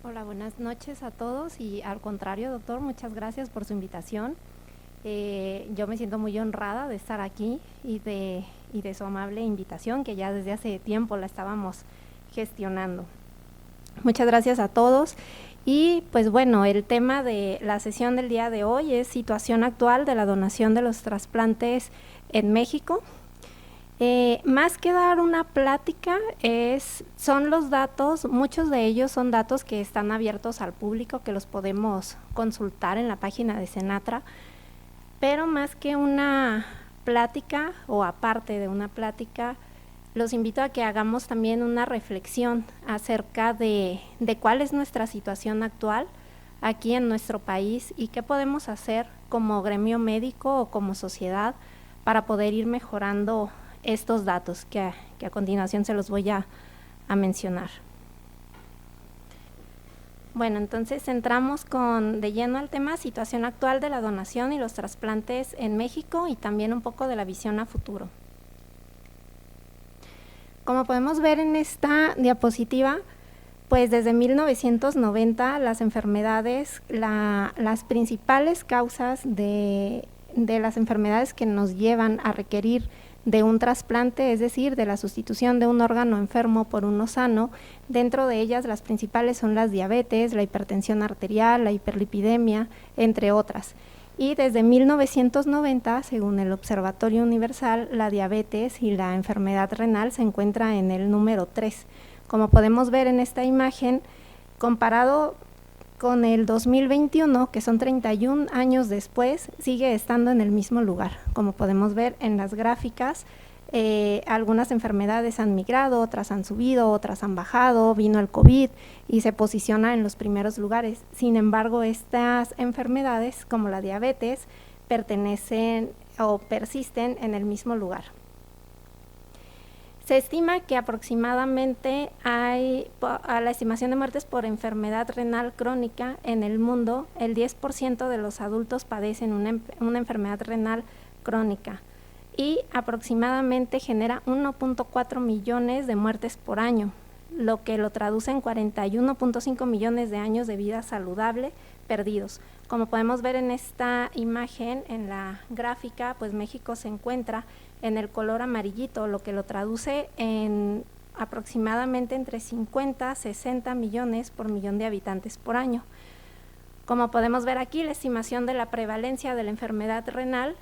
Hola, buenas noches a todos y al contrario, doctor, muchas gracias por su invitación. Yo me siento muy honrada de estar aquí y de su amable invitación, que ya desde hace tiempo la estábamos gestionando. Muchas gracias a todos. Y pues bueno, el tema de la sesión del día de hoy es situación actual de la donación de los trasplantes en México. Más que dar una plática, son los datos, muchos de ellos son datos que están abiertos al público, que los podemos consultar en la página de Senatra, pero más que una plática o aparte de una plática, los invito a que hagamos también una reflexión acerca de cuál es nuestra situación actual aquí en nuestro país y qué podemos hacer como gremio médico o como sociedad para poder ir mejorando estos datos que a continuación se los voy a mencionar. Bueno, entonces entramos de lleno al tema situación actual de la donación y los trasplantes en México y también un poco de la visión a futuro. Como podemos ver en esta diapositiva, pues desde 1990 las enfermedades, las principales causas de las enfermedades que nos llevan a requerir de un trasplante, es decir, de la sustitución de un órgano enfermo por uno sano. Dentro de ellas las principales son las diabetes, la hipertensión arterial, la hiperlipidemia, entre otras. Y desde 1990, según el Observatorio Universal, la diabetes y la enfermedad renal se encuentra en el número 3. Como podemos ver en esta imagen, comparado con el 2021, que son 31 años después, sigue estando en el mismo lugar. Como podemos ver en las gráficas, algunas enfermedades han migrado, otras han subido, otras han bajado, vino el COVID y se posiciona en los primeros lugares. Sin embargo, estas enfermedades, como la diabetes, pertenecen o persisten en el mismo lugar. Se estima que aproximadamente a la estimación de muertes por enfermedad renal crónica en el mundo, el 10% de los adultos padecen una enfermedad renal crónica y aproximadamente genera 1.4 millones de muertes por año, lo que lo traduce en 41.5 millones de años de vida saludable perdidos. Como podemos ver en esta imagen, en la gráfica, pues México se encuentra en el color amarillito, lo que lo traduce en aproximadamente entre 50 a 60 millones por millón de habitantes por año. Como podemos ver aquí, la estimación de la prevalencia de la enfermedad renal,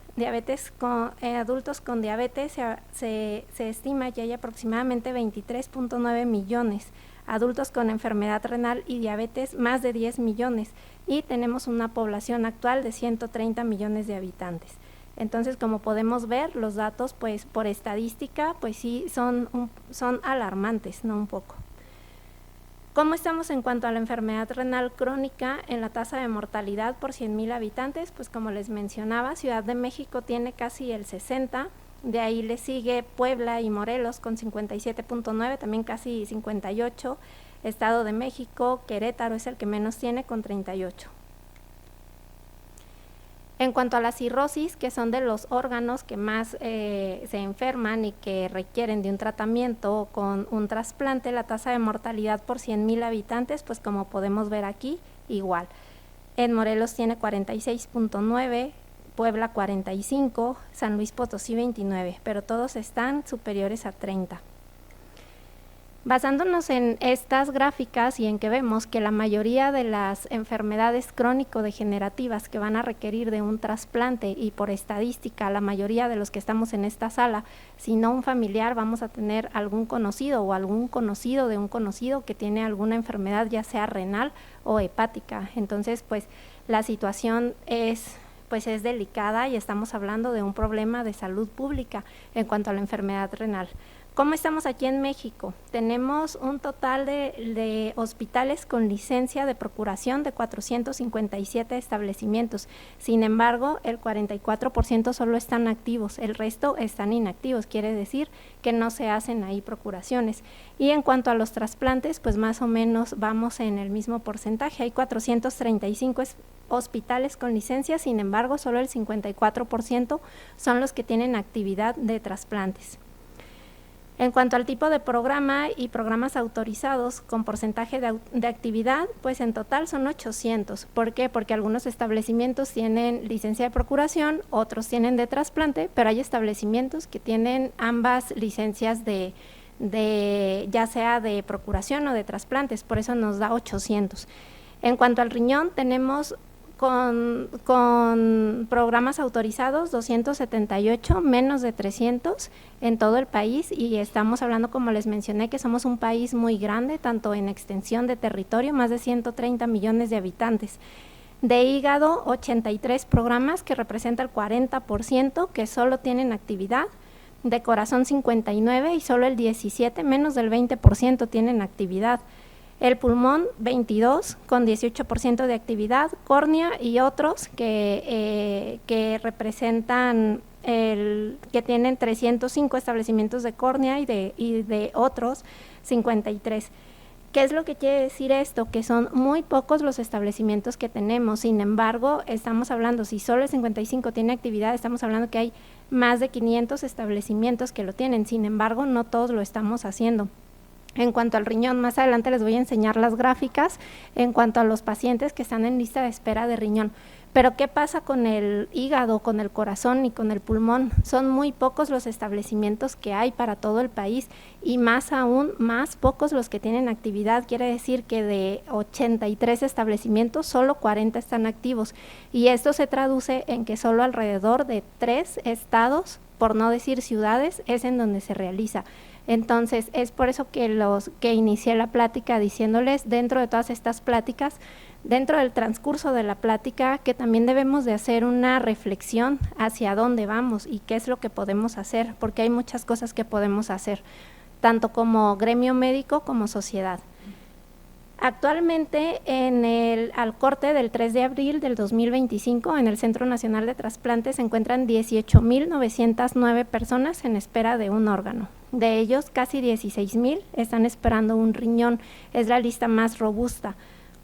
adultos con diabetes, se estima que hay aproximadamente 23.9 millones, adultos con enfermedad renal y diabetes más de 10 millones, y tenemos una población actual de 130 millones de habitantes. Entonces, como podemos ver, los datos, pues por estadística, pues sí son alarmantes, ¿no? Un poco. ¿Cómo estamos en cuanto a la enfermedad renal crónica en la tasa de mortalidad por 100,000 habitantes? Pues como les mencionaba, Ciudad de México tiene casi el 60%, de ahí le sigue Puebla y Morelos con 57.9, también casi 58%, Estado de México, Querétaro es el que menos tiene con 38%. En cuanto a la cirrosis, que son de los órganos que más se enferman y que requieren de un tratamiento con un trasplante, la tasa de mortalidad por 100,000 habitantes, pues como podemos ver aquí, igual. En Morelos tiene 46.9, Puebla 45, San Luis Potosí 29, pero todos están superiores a 30. Basándonos en estas gráficas y en que vemos que la mayoría de las enfermedades crónico-degenerativas que van a requerir de un trasplante, y por estadística la mayoría de los que estamos en esta sala, si no un familiar, vamos a tener algún conocido o algún conocido de un conocido que tiene alguna enfermedad, ya sea renal o hepática. Entonces, pues la situación es delicada y estamos hablando de un problema de salud pública en cuanto a la enfermedad renal. ¿Cómo estamos aquí en México? Tenemos un total de hospitales con licencia de procuración de 457 establecimientos. Sin embargo, el 44% solo están activos, el resto están inactivos, quiere decir que no se hacen ahí procuraciones. Y en cuanto a los trasplantes, pues más o menos vamos en el mismo porcentaje. Hay 435 hospitales con licencia, sin embargo, solo el 54% son los que tienen actividad de trasplantes. En cuanto al tipo de programa y programas autorizados con porcentaje de actividad, pues en total son 800. ¿Por qué? Porque algunos establecimientos tienen licencia de procuración, otros tienen de trasplante, pero hay establecimientos que tienen ambas licencias de ya sea de procuración o de trasplantes, por eso nos da 800. En cuanto al riñón, tenemos con programas autorizados 278, menos de 300 en todo el país, y estamos hablando, como les mencioné, que somos un país muy grande, tanto en extensión de territorio, más de 130 millones de habitantes. De hígado, 83 programas, que representa el 40%, que solo tienen actividad. De corazón, 59, y solo el 17, menos del 20%, tienen actividad. El pulmón, 22, con 18% de actividad. Córnea y otros que representan, que tienen 305 establecimientos de córnea, y de otros 53. ¿Qué es lo que quiere decir esto? Que son muy pocos los establecimientos que tenemos. Sin embargo, estamos hablando, si solo el 55 tiene actividad, estamos hablando que hay más de 500 establecimientos que lo tienen. Sin embargo, no todos lo estamos haciendo. En cuanto al riñón, más adelante les voy a enseñar las gráficas en cuanto a los pacientes que están en lista de espera de riñón. Pero ¿qué pasa con el hígado, con el corazón y con el pulmón? Son muy pocos los establecimientos que hay para todo el país, y más aún, más pocos los que tienen actividad. Quiere decir que de 83 establecimientos, solo 40 están activos, y esto se traduce en que solo alrededor de 3 estados, por no decir ciudades, es en donde se realiza. Entonces, es por eso que inicié la plática diciéndoles, dentro de todas estas pláticas, dentro del transcurso de la plática, que también debemos de hacer una reflexión hacia dónde vamos y qué es lo que podemos hacer, porque hay muchas cosas que podemos hacer, tanto como gremio médico como sociedad. Actualmente, al corte del 3 de abril del 2025, en el Centro Nacional de Trasplantes se encuentran 18,909 personas en espera de un órgano. De ellos, casi 16,000 están esperando un riñón, es la lista más robusta.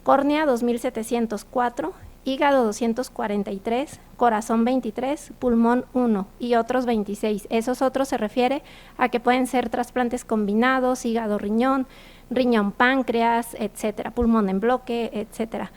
Córnea, 2,704, hígado, 243, corazón, 23, pulmón, 1 y otros 26. Esos otros se refiere a que pueden ser trasplantes combinados, hígado-riñón, riñón-páncreas, etcétera, pulmón en bloque, etcétera.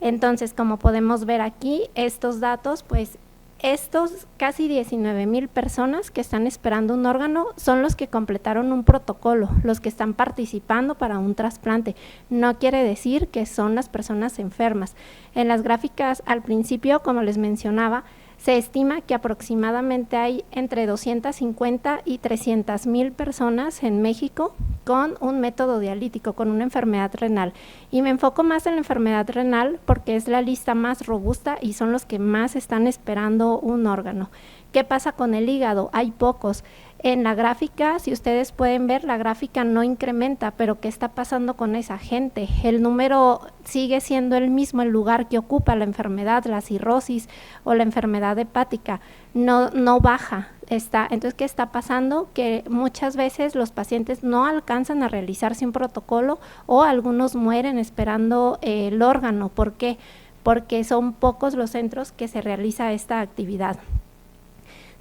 Entonces, como podemos ver aquí, estos datos, pues estos casi 19,000 personas que están esperando un órgano son los que completaron un protocolo, los que están participando para un trasplante. No quiere decir que son las personas enfermas. En las gráficas al principio, como les mencionaba, se estima que aproximadamente hay entre 250 y 300,000 personas en México con un método dialítico, con una enfermedad renal. Y me enfoco más en la enfermedad renal porque es la lista más robusta y son los que más están esperando un órgano. ¿Qué pasa con el hígado? Hay pocos. En la gráfica, si ustedes pueden ver, la gráfica no incrementa, pero ¿qué está pasando con esa gente? El número sigue siendo el mismo, el lugar que ocupa la enfermedad, la cirrosis o la enfermedad hepática, no baja. Entonces, ¿qué está pasando? Que muchas veces los pacientes no alcanzan a realizarse un protocolo, o algunos mueren esperando el órgano. ¿Por qué? Porque son pocos los centros que se realiza esta actividad.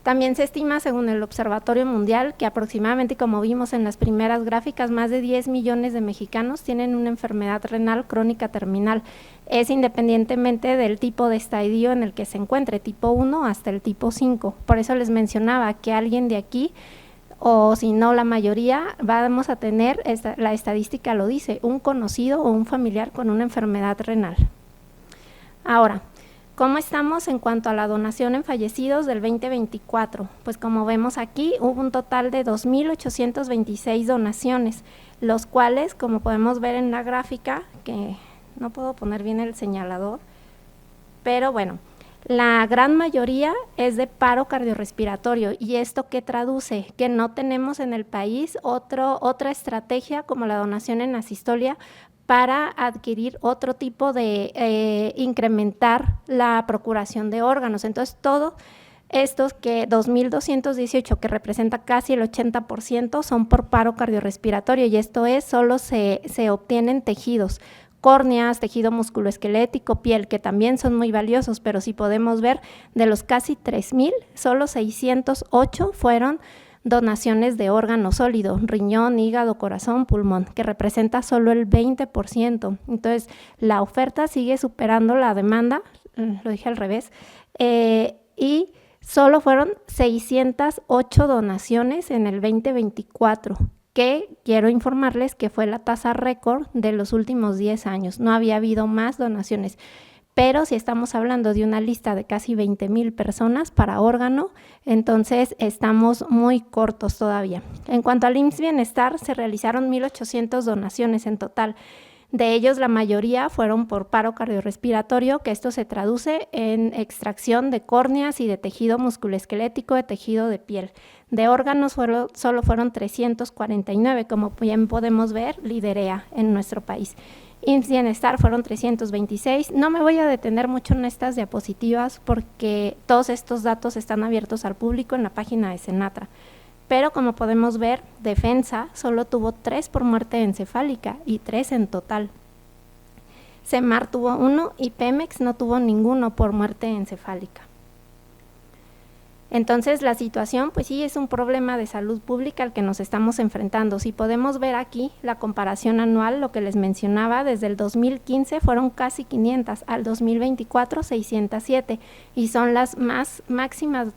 También se estima, según el Observatorio Mundial, que aproximadamente, como vimos en las primeras gráficas, más de 10 millones de mexicanos tienen una enfermedad renal crónica terminal. Es independientemente del tipo de estadio en el que se encuentre, tipo 1 hasta el tipo 5. Por eso les mencionaba que alguien de aquí, o si no la mayoría, vamos a tener, la estadística lo dice, un conocido o un familiar con una enfermedad renal. Ahora, ¿cómo estamos en cuanto a la donación en fallecidos del 2024? Pues como vemos aquí, hubo un total de 2,826 donaciones, los cuales, como podemos ver en la gráfica, que no puedo poner bien el señalador, pero bueno, la gran mayoría es de paro cardiorrespiratorio. ¿Y esto qué traduce? Que no tenemos en el país otra estrategia como la donación en asistolia para adquirir otro tipo de incrementar la procuración de órganos. Entonces, todos estos que 2,218, que representa casi el 80%, son por paro cardiorrespiratorio, y esto es, solo se obtienen tejidos, córneas, tejido musculoesquelético, piel, que también son muy valiosos, pero si podemos ver, de los casi 3,000, solo 608 fueron donaciones de órgano sólido, riñón, hígado, corazón, pulmón, que representa solo el 20%. Entonces, la oferta sigue superando la demanda, lo dije al revés, y solo fueron 608 donaciones en el 2024, que quiero informarles que fue la tasa récord de los últimos 10 años. No había habido más donaciones. Pero si estamos hablando de una lista de casi 20,000 personas para órgano, entonces estamos muy cortos todavía. En cuanto al IMSS Bienestar, se realizaron 1,800 donaciones en total. De ellos, la mayoría fueron por paro cardiorrespiratorio, que esto se traduce en extracción de córneas y de tejido musculoesquelético, de tejido de piel. De órganos solo fueron 349, como bien podemos ver, liderea en nuestro país. IMSS Bienestar fueron 326. No me voy a detener mucho en estas diapositivas porque todos estos datos están abiertos al público en la página de Senatra. Pero como podemos ver, Defensa solo tuvo 3 por muerte encefálica y 3 en total. Semar tuvo 1 y Pemex no tuvo ninguno por muerte encefálica. Entonces, la situación, pues sí, es un problema de salud pública al que nos estamos enfrentando. Si podemos ver aquí la comparación anual, lo que les mencionaba, desde el 2015 fueron casi 500, al 2024 607, y son las máximas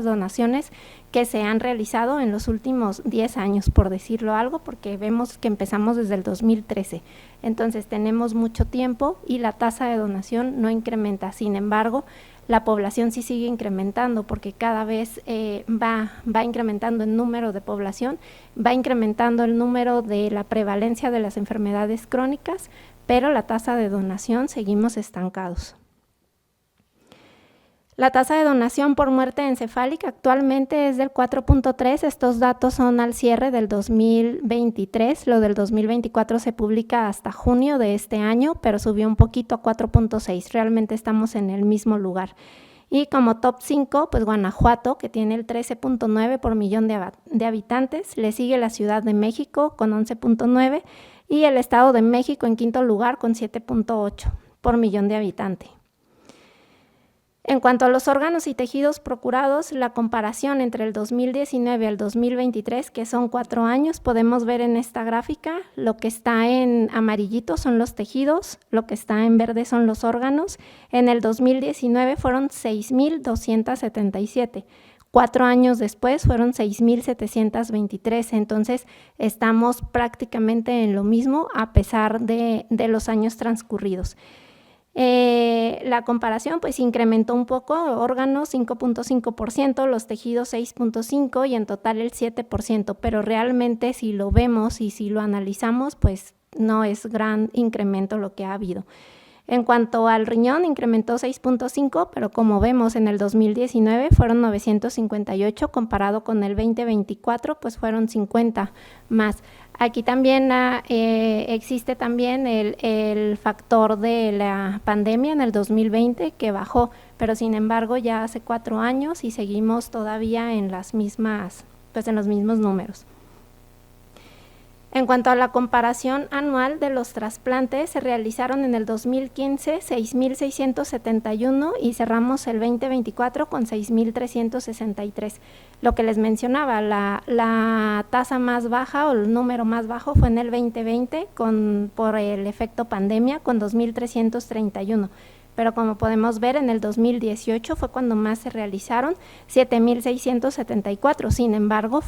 donaciones que se han realizado en los últimos 10 años, por decirlo algo, porque vemos que empezamos desde el 2013. Entonces, tenemos mucho tiempo y la tasa de donación no incrementa. Sin embargo, la población sí sigue incrementando porque cada vez va incrementando el número de población, va incrementando el número de la prevalencia de las enfermedades crónicas, pero la tasa de donación seguimos estancados. La tasa de donación por muerte encefálica actualmente es del 4.3, estos datos son al cierre del 2023, lo del 2024 se publica hasta junio de este año, pero subió un poquito a 4.6, realmente estamos en el mismo lugar. Y como top 5, pues Guanajuato, que tiene el 13.9 por millón de habitantes, le sigue la Ciudad de México con 11.9 y el Estado de México en quinto lugar con 7.8 por millón de habitantes. En cuanto a los órganos y tejidos procurados, la comparación entre el 2019 al 2023, que son 4 años, podemos ver en esta gráfica, lo que está en amarillito son los tejidos, lo que está en verde son los órganos. En el 2019 fueron 6,277. 4 años después fueron 6,723, entonces estamos prácticamente en lo mismo a pesar de los años transcurridos. La comparación pues incrementó un poco, órganos 5.5%, los tejidos 6.5% y en total el 7%, pero realmente si lo vemos y si lo analizamos pues no es gran incremento lo que ha habido. En cuanto al riñón, incrementó 6.5, pero como vemos en el 2019 fueron 958, comparado con el 2024 pues fueron 50 más. Aquí también existe también el factor de la pandemia en el 2020 que bajó, pero sin embargo ya hace 4 años y seguimos todavía en los mismos números. En cuanto a la comparación anual de los trasplantes, se realizaron en el 2015 6,671 y cerramos el 2024 con 6,363. Lo que les mencionaba, la tasa más baja o el número más bajo fue en el 2020 por el efecto pandemia con 2,331. Pero como podemos ver, en el 2018 fue cuando más se realizaron, 7,674. Sin embargo,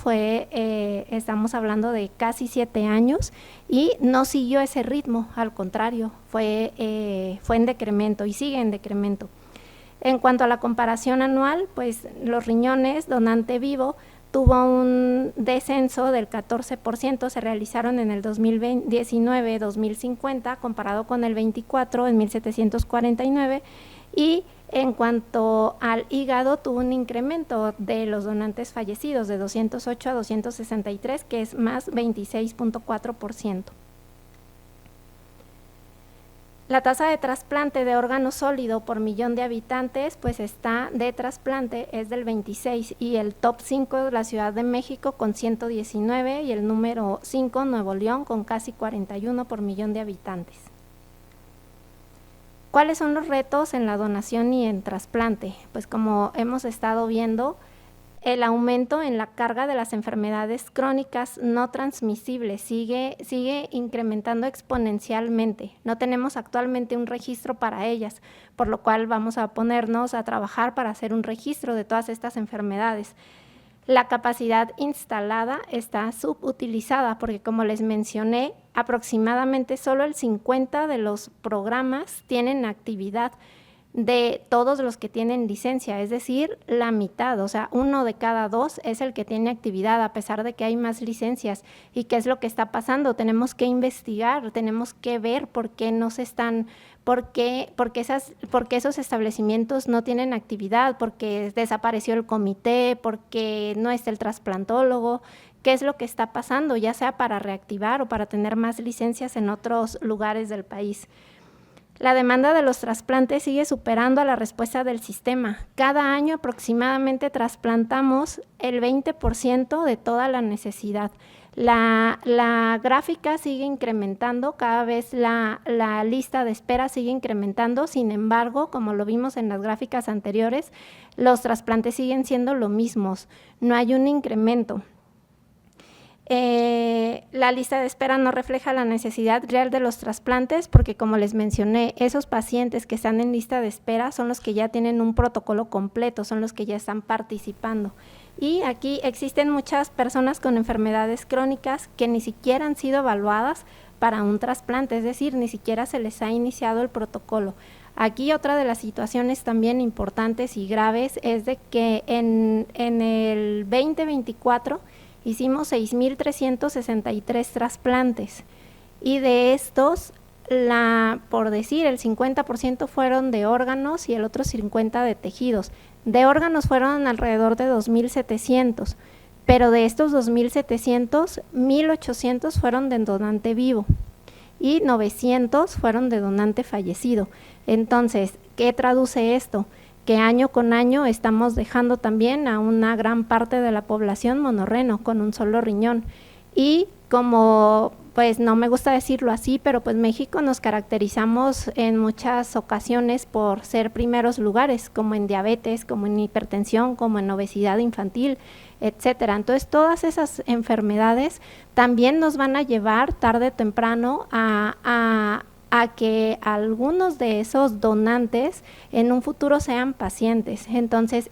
estamos hablando de casi 7 años y no siguió ese ritmo, al contrario, fue en decremento y sigue en decremento. En cuanto a la comparación anual, pues los riñones donante vivo tuvo un descenso del 14%, se realizaron en el 2019, 2,050, comparado con el 24, en 1,749, y en cuanto al hígado, tuvo un incremento de los donantes fallecidos de 208 a 263, que es más 26.4%. La tasa de trasplante de órgano sólido por millón de habitantes, pues está de trasplante, es del 26, y el top 5 de la Ciudad de México con 119 y el número 5 Nuevo León con casi 41 por millón de habitantes. ¿Cuáles son los retos en la donación y en trasplante? Pues como hemos estado viendo, el aumento en la carga de las enfermedades crónicas no transmisibles sigue incrementando exponencialmente. No tenemos actualmente un registro para ellas, por lo cual vamos a ponernos a trabajar para hacer un registro de todas estas enfermedades. La capacidad instalada está subutilizada porque, como les mencioné, aproximadamente solo el 50% de los programas tienen actividad de todos los que tienen licencia, es decir, la mitad, o sea, 1 de cada 2 es el que tiene actividad, a pesar de que hay más licencias. ¿Y qué es lo que está pasando? Tenemos que investigar, tenemos que ver por qué no se están, por qué esos establecimientos no tienen actividad, porque desapareció el comité, porque no está el trasplantólogo, qué es lo que está pasando, ya sea para reactivar o para tener más licencias en otros lugares del país. La demanda de los trasplantes sigue superando a la respuesta del sistema. Cada año aproximadamente trasplantamos el 20% de toda la necesidad. La gráfica sigue incrementando, cada vez la lista de espera sigue incrementando. Sin embargo, como lo vimos en las gráficas anteriores, los trasplantes siguen siendo lo mismos, no hay un incremento. La lista de espera no refleja la necesidad real de los trasplantes porque, como les mencioné, esos pacientes que están en lista de espera son los que ya tienen un protocolo completo, son los que ya están participando. Y aquí existen muchas personas con enfermedades crónicas que ni siquiera han sido evaluadas para un trasplante, es decir, ni siquiera se les ha iniciado el protocolo. Aquí otra de las situaciones también importantes y graves es de que en el 2024 hicimos 6,363 trasplantes y de estos, por decir, el 50% fueron de órganos y el otro 50% de tejidos. De órganos fueron alrededor de 2,700, pero de estos 2,700, 1,800 fueron de donante vivo y 900 fueron de donante fallecido. Entonces, ¿qué traduce esto? Que año con año estamos dejando también a una gran parte de la población monorreno con un solo riñón. Y como, pues no me gusta decirlo así, pero pues México nos caracterizamos en muchas ocasiones por ser primeros lugares, como en diabetes, como en hipertensión, como en obesidad infantil, etcétera. Entonces todas esas enfermedades también nos van a llevar tarde o temprano a que algunos de esos donantes en un futuro sean pacientes. Entonces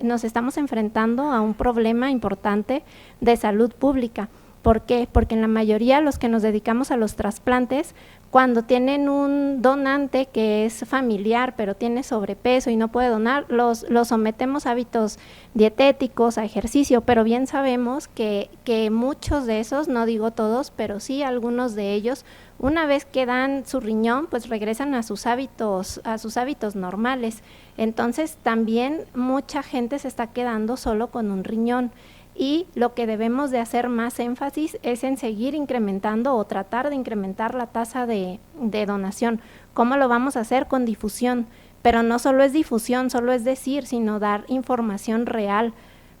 nos estamos enfrentando a un problema importante de salud pública. ¿Por qué? Porque en la mayoría los que nos dedicamos a los trasplantes, cuando tienen un donante que es familiar pero tiene sobrepeso y no puede donar, los sometemos a hábitos dietéticos, a ejercicio, pero bien sabemos que muchos de esos, no digo todos, pero sí algunos de ellos, una vez que dan su riñón, pues regresan a sus hábitos normales. Entonces también mucha gente se está quedando solo con un riñón. Y lo que debemos de hacer más énfasis es en seguir incrementando o tratar de incrementar la tasa de donación. ¿Cómo lo vamos a hacer? Con difusión, pero no solo es difusión, solo es decir, sino dar información real,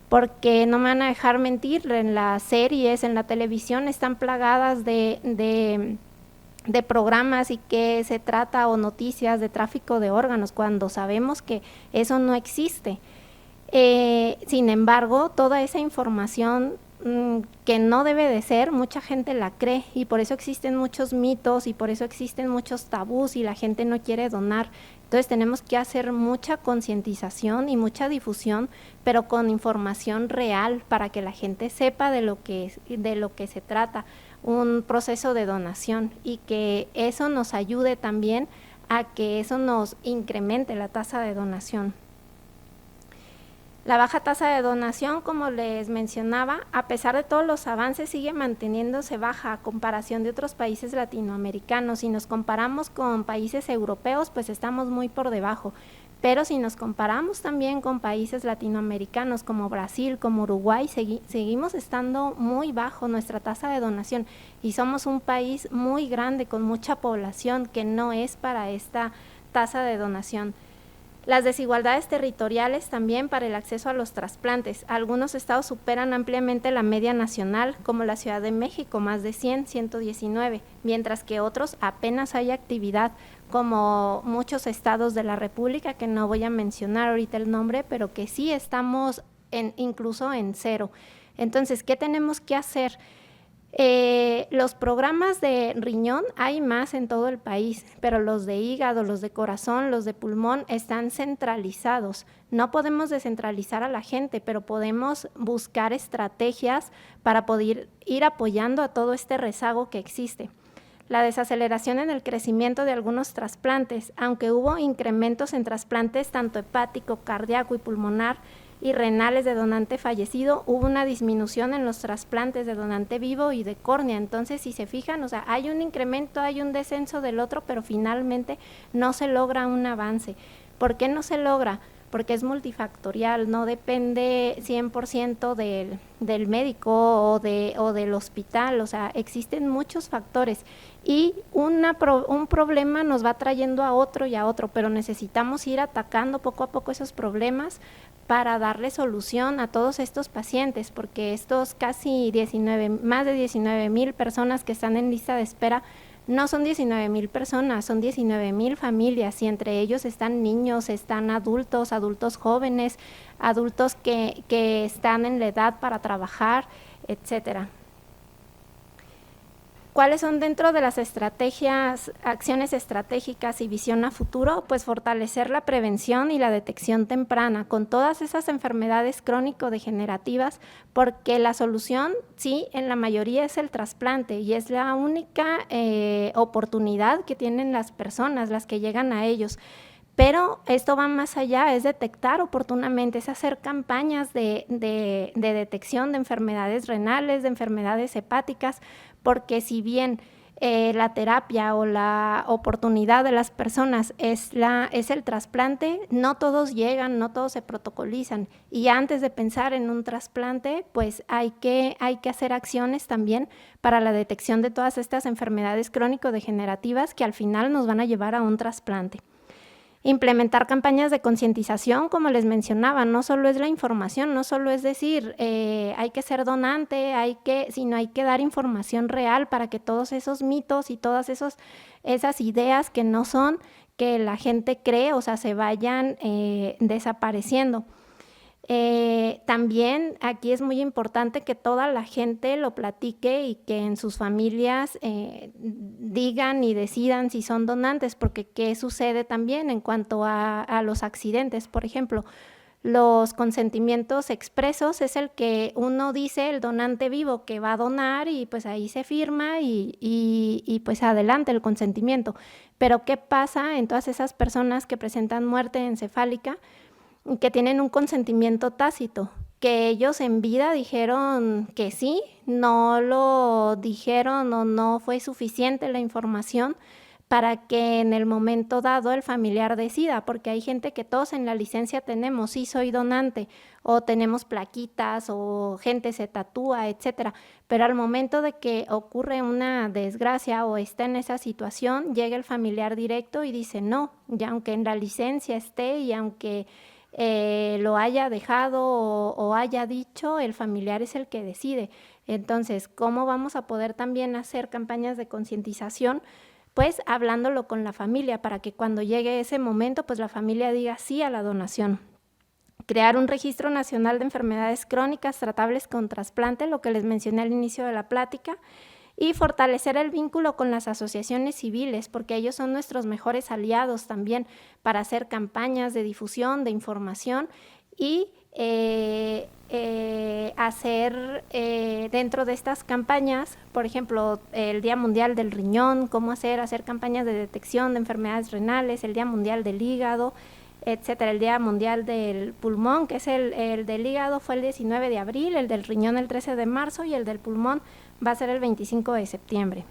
porque no me van a dejar mentir, en las series, en la televisión están plagadas de programas y que se trata o noticias de tráfico de órganos, cuando sabemos que eso no existe. Sin embargo, toda esa información que no debe de ser, mucha gente la cree y por eso existen muchos mitos y por eso existen muchos tabús y la gente no quiere donar. Entonces tenemos que hacer mucha concientización y mucha difusión, pero con información real para que la gente sepa de lo que se trata un proceso de donación y que eso nos ayude también a que eso nos incremente la tasa de donación. La baja tasa de donación, como les mencionaba, a pesar de todos los avances, sigue manteniéndose baja a comparación de otros países latinoamericanos. Si nos comparamos con países europeos, pues estamos muy por debajo. Pero si nos comparamos también con países latinoamericanos como Brasil, como Uruguay, seguimos estando muy bajo nuestra tasa de donación y somos un país muy grande con mucha población que no es para esta tasa de donación. Las desigualdades territoriales también para el acceso a los trasplantes. Algunos estados superan ampliamente la media nacional, como la Ciudad de México, más de 119, mientras que otros apenas hay actividad, como muchos estados de la República, que no voy a mencionar ahorita el nombre, pero que sí estamos incluso en 0. Entonces, ¿qué tenemos que hacer? Los programas de riñón hay más en todo el país, pero los de hígado, los de corazón, los de pulmón están centralizados. No podemos descentralizar a la gente, pero podemos buscar estrategias para poder ir apoyando a todo este rezago que existe. La desaceleración en el crecimiento de algunos trasplantes, aunque hubo incrementos en trasplantes tanto hepático, cardíaco y pulmonar, y renales de donante fallecido, hubo una disminución en los trasplantes de donante vivo y de córnea. Entonces, si se fijan, o sea, hay un incremento, hay un descenso del otro, pero finalmente no se logra un avance. ¿Por qué no se logra? Porque es multifactorial, no depende 100% del médico o del hospital, o sea, existen muchos factores y un problema nos va trayendo a otro y a otro, pero necesitamos ir atacando poco a poco esos problemas para darle solución a todos estos pacientes, porque estos más de 19,000 personas que están en lista de espera, no son 19,000 personas, son 19,000 familias y entre ellos están niños, están adultos jóvenes, adultos que están en la edad para trabajar, etcétera. ¿Cuáles son dentro de las acciones estratégicas y visión a futuro? Pues fortalecer la prevención y la detección temprana con todas esas enfermedades crónico-degenerativas, porque la solución, sí, en la mayoría es el trasplante y es la única oportunidad que tienen las personas, las que llegan a ellos. Pero esto va más allá, es detectar oportunamente, es hacer campañas de detección de enfermedades renales, de enfermedades hepáticas, porque si bien la terapia o la oportunidad de las personas es el trasplante, no todos llegan, no todos se protocolizan. Y antes de pensar en un trasplante, pues hay que hacer acciones también para la detección de todas estas enfermedades crónico-degenerativas que al final nos van a llevar a un trasplante. Implementar campañas de concientización, como les mencionaba, no solo es la información, no solo es decir hay que ser donante, sino hay que dar información real para que todos esos mitos y todas esas ideas que no son, que la gente cree, o sea, se vayan desapareciendo. También aquí es muy importante que toda la gente lo platique y que en sus familias digan y decidan si son donantes, porque ¿qué sucede también en cuanto a los accidentes? Por ejemplo, los consentimientos expresos es el que uno dice, el donante vivo que va a donar y pues ahí se firma y pues adelante el consentimiento. Pero ¿qué pasa en todas esas personas que presentan muerte encefálica, que tienen un consentimiento tácito, que ellos en vida dijeron que sí, no lo dijeron o no fue suficiente la información para que en el momento dado el familiar decida? Porque hay gente que todos en la licencia tenemos, sí soy donante, o tenemos plaquitas, o gente se tatúa, etcétera, pero al momento de que ocurre una desgracia o está en esa situación, llega el familiar directo y dice no, ya aunque en la licencia esté y aunque lo haya dejado o haya dicho, el familiar es el que decide. Entonces, ¿cómo vamos a poder también hacer campañas de concientización? Pues hablándolo con la familia para que cuando llegue ese momento, pues la familia diga sí a la donación. Crear un registro nacional de enfermedades crónicas tratables con trasplante, lo que les mencioné al inicio de la plática, y fortalecer el vínculo con las asociaciones civiles, porque ellos son nuestros mejores aliados también para hacer campañas de difusión, de información y hacer dentro de estas campañas, por ejemplo, el Día Mundial del Riñón, cómo hacer campañas de detección de enfermedades renales, el Día Mundial del Hígado, etcétera, el Día Mundial del Pulmón, que es el del hígado fue el 19 de abril, el del riñón el 13 de marzo y el del pulmón va a ser el 25 de septiembre.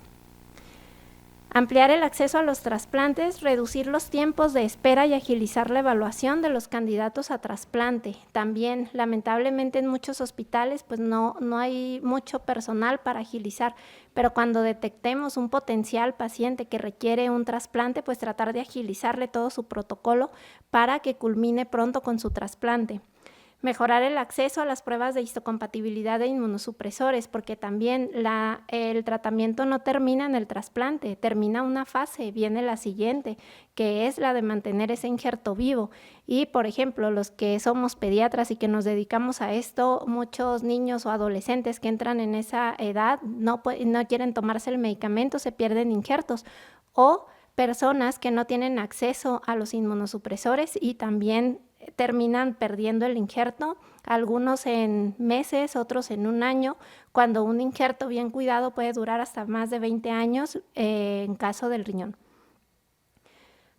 Ampliar el acceso a los trasplantes, reducir los tiempos de espera y agilizar la evaluación de los candidatos a trasplante. También, lamentablemente, en muchos hospitales pues no hay mucho personal para agilizar, pero cuando detectemos un potencial paciente que requiere un trasplante, pues tratar de agilizarle todo su protocolo para que culmine pronto con su trasplante. Mejorar el acceso a las pruebas de histocompatibilidad de inmunosupresores, porque también el tratamiento no termina en el trasplante, termina una fase, viene la siguiente, que es la de mantener ese injerto vivo. Y, por ejemplo, los que somos pediatras y que nos dedicamos a esto, muchos niños o adolescentes que entran en esa edad no quieren tomarse el medicamento, se pierden injertos, o personas que no tienen acceso a los inmunosupresores y también terminan perdiendo el injerto, algunos en meses, otros en un año, cuando un injerto bien cuidado puede durar hasta más de 20 años en caso del riñón.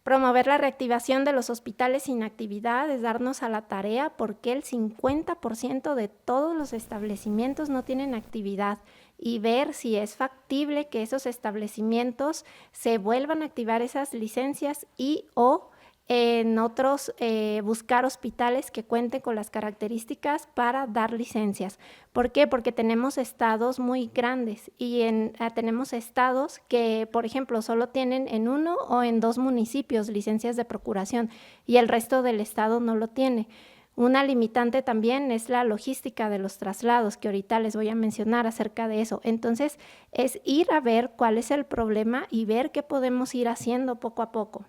Promover la reactivación de los hospitales sin actividad es darnos a la tarea porque el 50% de todos los establecimientos no tienen actividad y ver si es factible que esos establecimientos se vuelvan a activar esas licencias y o en otros buscar hospitales que cuenten con las características para dar licencias. ¿Por qué? Porque tenemos estados muy grandes y tenemos estados que, por ejemplo, solo tienen en 1 o en 2 municipios licencias de procuración y el resto del estado no lo tiene. Una limitante también es la logística de los traslados, que ahorita les voy a mencionar acerca de eso. Entonces, es ir a ver cuál es el problema y ver qué podemos ir haciendo poco a poco.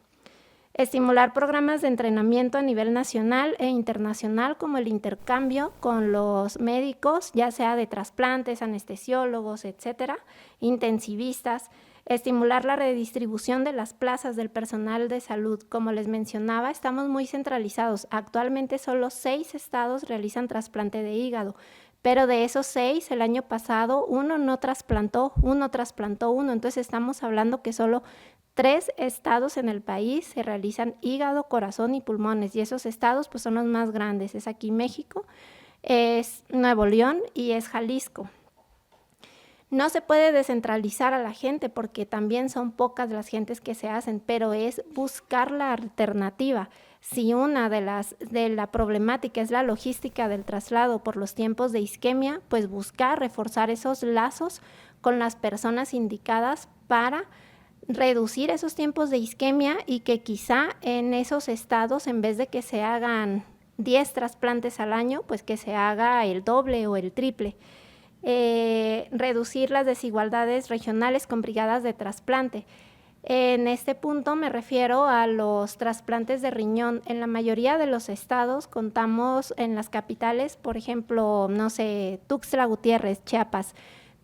Estimular programas de entrenamiento a nivel nacional e internacional, como el intercambio con los médicos, ya sea de trasplantes, anestesiólogos, etcétera, intensivistas. Estimular la redistribución de las plazas del personal de salud. Como les mencionaba, estamos muy centralizados. Actualmente solo 6 estados realizan trasplante de hígado, pero de esos 6, el año pasado, uno trasplantó uno. Entonces estamos hablando que solo 3 estados en el país se realizan hígado, corazón y pulmones, y esos estados pues son los más grandes. Es aquí México, es Nuevo León y es Jalisco. No se puede descentralizar a la gente porque también son pocas las gentes que se hacen, pero es buscar la alternativa. Si una de la problemática es la logística del traslado por los tiempos de isquemia, pues buscar reforzar esos lazos con las personas indicadas para reducir esos tiempos de isquemia y que quizá en esos estados, en vez de que se hagan 10 trasplantes al año, pues que se haga el doble o el triple. Reducir las desigualdades regionales con brigadas de trasplante. En este punto me refiero a los trasplantes de riñón. En la mayoría de los estados contamos en las capitales, por ejemplo, no sé, Tuxtla Gutiérrez, Chiapas,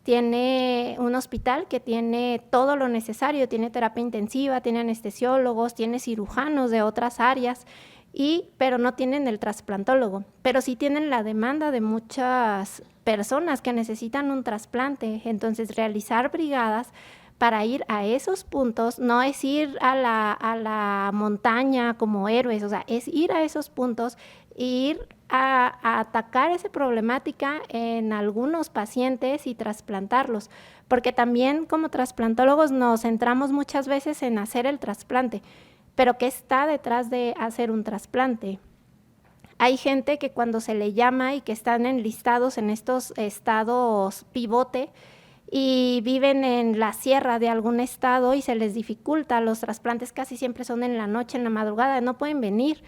tiene un hospital que tiene todo lo necesario, tiene terapia intensiva, tiene anestesiólogos, tiene cirujanos de otras áreas, pero no tienen el trasplantólogo, pero sí tienen la demanda de muchas personas que necesitan un trasplante. Entonces, realizar brigadas para ir a esos puntos no es ir a la montaña como héroes, o sea, es ir a esos puntos, ir a atacar esa problemática en algunos pacientes y trasplantarlos, porque también como trasplantólogos nos centramos muchas veces en hacer el trasplante, pero ¿qué está detrás de hacer un trasplante? Hay gente que cuando se le llama y que están enlistados en estos estados pivote y viven en la sierra de algún estado y se les dificulta, los trasplantes casi siempre son en la noche, en la madrugada, no pueden venir.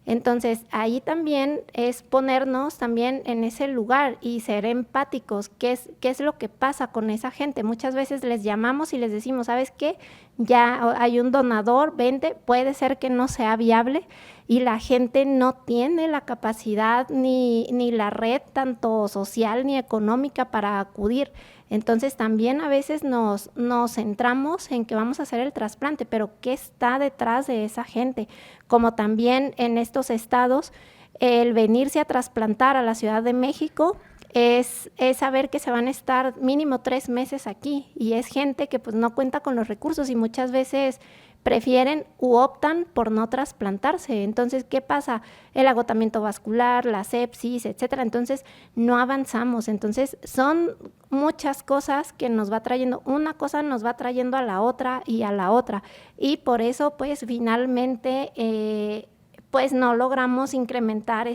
Entonces, ahí también es ponernos también en ese lugar y ser empáticos. ¿Qué es lo que pasa con esa gente? Muchas veces les llamamos y les decimos, ¿sabes qué? Ya hay un donador, vente, puede ser que no sea viable y la gente no tiene la capacidad ni la red tanto social ni económica para acudir. Entonces también a veces nos centramos en que vamos a hacer el trasplante, pero ¿qué está detrás de esa gente? Como también en estos estados, el venirse a trasplantar a la Ciudad de México es saber que se van a estar mínimo 3 meses aquí y es gente que pues no cuenta con los recursos y muchas veces prefieren u optan por no trasplantarse. Entonces, ¿qué pasa? El agotamiento vascular, la sepsis, etcétera. Entonces, no avanzamos. Entonces, son muchas cosas que nos va trayendo, una cosa nos va trayendo a la otra y a la otra. Y por eso, pues, finalmente, pues, no logramos incrementar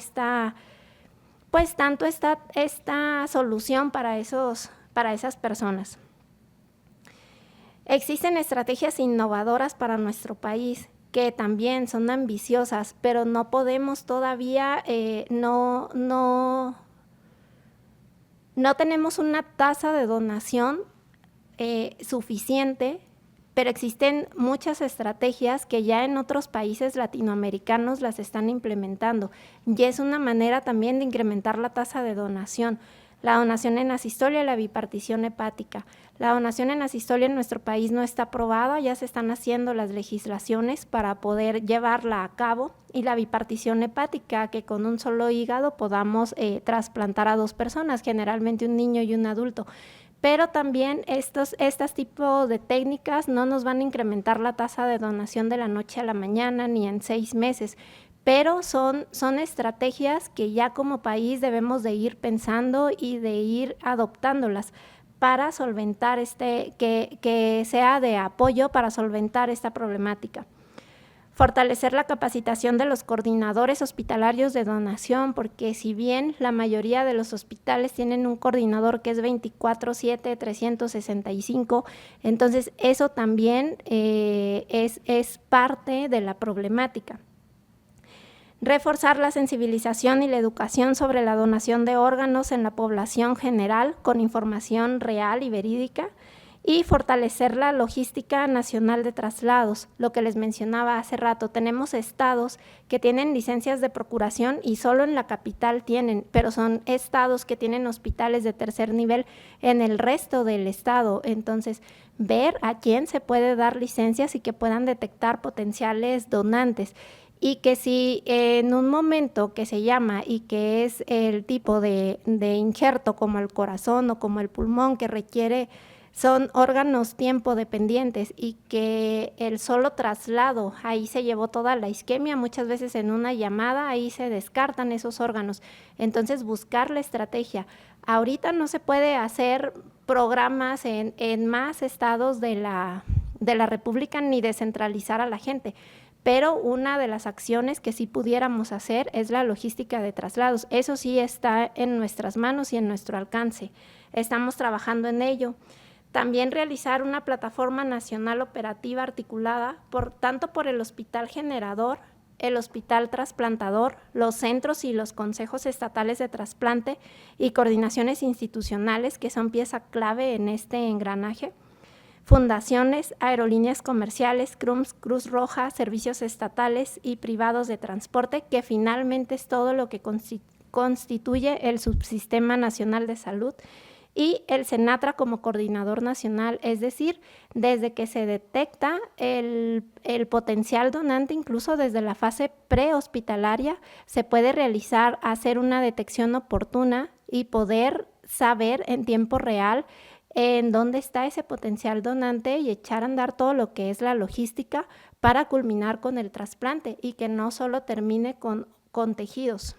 tanto esta solución para esas personas. Existen estrategias innovadoras para nuestro país que también son ambiciosas, pero no podemos todavía, no tenemos una tasa de donación suficiente, pero existen muchas estrategias que ya en otros países latinoamericanos las están implementando y es una manera también de incrementar la tasa de donación. La donación en asistolia y la bipartición hepática. La donación en asistolia en nuestro país no está aprobada, ya se están haciendo las legislaciones para poder llevarla a cabo, y la bipartición hepática, que con un solo hígado podamos trasplantar a 2 personas, generalmente un niño y un adulto. Pero también estos tipos de técnicas no nos van a incrementar la tasa de donación de la noche a la mañana ni en 6 meses, pero son estrategias que ya como país debemos de ir pensando y de ir adoptándolas para solventar que sea de apoyo para solventar esta problemática. Fortalecer la capacitación de los coordinadores hospitalarios de donación, porque si bien la mayoría de los hospitales tienen un coordinador que es 24/7, 365, entonces eso también es parte de la problemática. Reforzar la sensibilización y la educación sobre la donación de órganos en la población general con información real y verídica, y fortalecer la logística nacional de traslados. Lo que les mencionaba hace rato, tenemos estados que tienen licencias de procuración y solo en la capital tienen, pero son estados que tienen hospitales de tercer nivel en el resto del estado. Entonces, ver a quién se puede dar licencias y que puedan detectar potenciales donantes. Y que si en un momento que se llama y que es el tipo de injerto como el corazón o como el pulmón que requiere, son órganos tiempo dependientes, y que el solo traslado, ahí se llevó toda la isquemia, muchas veces en una llamada ahí se descartan esos órganos. Entonces buscar la estrategia. Ahorita no se puede hacer programas en más estados de la República ni descentralizar a la gente, pero una de las acciones que sí pudiéramos hacer es la logística de traslados. Eso sí está en nuestras manos y en nuestro alcance. Estamos trabajando en ello. También realizar una plataforma nacional operativa articulada tanto por el hospital generador, el hospital trasplantador, los centros y los consejos estatales de trasplante y coordinaciones institucionales, que son pieza clave en este engranaje. Fundaciones, aerolíneas comerciales, Cruz Roja, servicios estatales y privados de transporte, que finalmente es todo lo que constituye el Subsistema Nacional de Salud, y el SENATRA como coordinador nacional, es decir, desde que se detecta el potencial donante, incluso desde la fase prehospitalaria, se puede hacer una detección oportuna y poder saber en tiempo real en dónde está ese potencial donante y echar a andar todo lo que es la logística para culminar con el trasplante y que no solo termine con tejidos.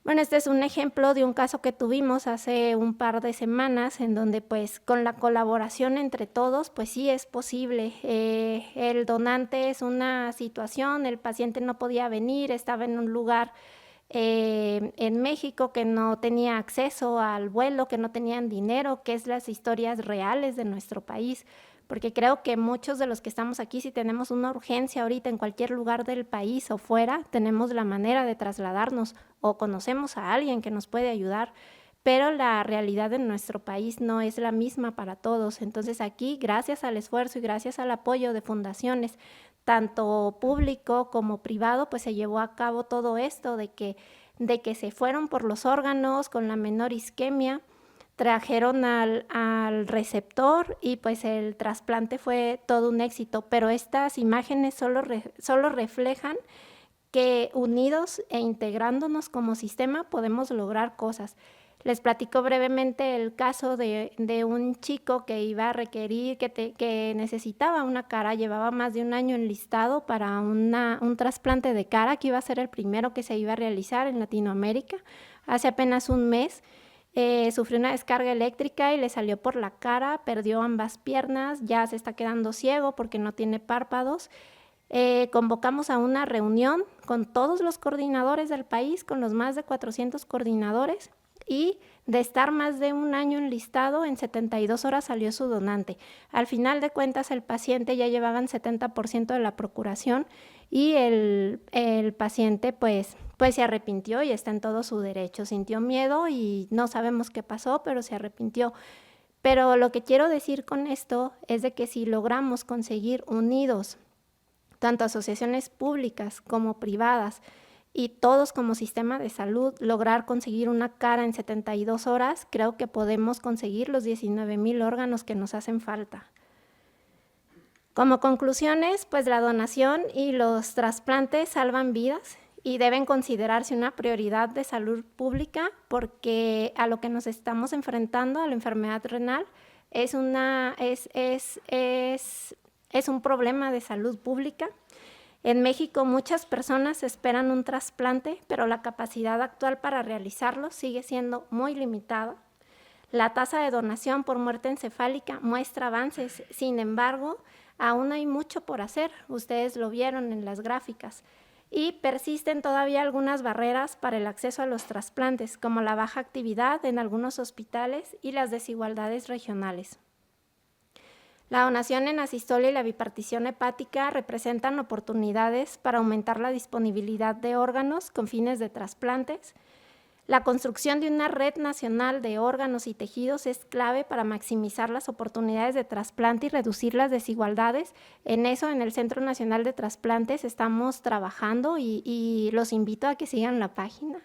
Bueno, este es un ejemplo de un caso que tuvimos hace un par de semanas, en donde pues con la colaboración entre todos, pues sí es posible. El donante es una situación, el paciente no podía venir, estaba en un lugar en México que no tenía acceso al vuelo, que no tenían dinero, que es las historias reales de nuestro país. Porque creo que muchos de los que estamos aquí, si tenemos una urgencia ahorita en cualquier lugar del país o fuera, tenemos la manera de trasladarnos o conocemos a alguien que nos puede ayudar, pero la realidad en nuestro país no es la misma para todos. Entonces aquí, gracias al esfuerzo y gracias al apoyo de fundaciones, tanto público como privado, pues se llevó a cabo todo esto de que se fueron por los órganos con la menor isquemia, trajeron al receptor y pues el trasplante fue todo un éxito, pero estas imágenes solo reflejan que unidos e integrándonos como sistema podemos lograr cosas. Les platico brevemente el caso de un chico que iba a requerir, que necesitaba una cara, llevaba más de un año enlistado para un trasplante de cara que iba a ser el primero que se iba a realizar en Latinoamérica. Hace apenas un mes sufrió una descarga eléctrica y le salió por la cara, perdió ambas piernas, ya se está quedando ciego porque no tiene párpados. Convocamos a una reunión con todos los coordinadores del país, con los más de 400 coordinadores, y de estar más de un año enlistado, en 72 horas salió su donante. Al final de cuentas, el paciente ya llevaban 70% de la procuración y el paciente pues se arrepintió y está en todo su derecho. Sintió miedo y no sabemos qué pasó, pero se arrepintió. Pero lo que quiero decir con esto es de que si logramos conseguir unidos tanto asociaciones públicas como privadas y todos como sistema de salud, lograr conseguir una cara en 72 horas, creo que podemos conseguir los 19,000 órganos que nos hacen falta. Como conclusiones, pues la donación y los trasplantes salvan vidas y deben considerarse una prioridad de salud pública, porque a lo que nos estamos enfrentando, a la enfermedad renal, es un problema de salud pública. En México muchas personas esperan un trasplante, pero la capacidad actual para realizarlo sigue siendo muy limitada. La tasa de donación por muerte encefálica muestra avances, sin embargo, aún hay mucho por hacer, ustedes lo vieron en las gráficas, y persisten todavía algunas barreras para el acceso a los trasplantes, como la baja actividad en algunos hospitales y las desigualdades regionales. La donación en asistolia y la bipartición hepática representan oportunidades para aumentar la disponibilidad de órganos con fines de trasplantes. La construcción de una red nacional de órganos y tejidos es clave para maximizar las oportunidades de trasplante y reducir las desigualdades. En eso, en el Centro Nacional de Trasplantes estamos trabajando y los invito a que sigan la página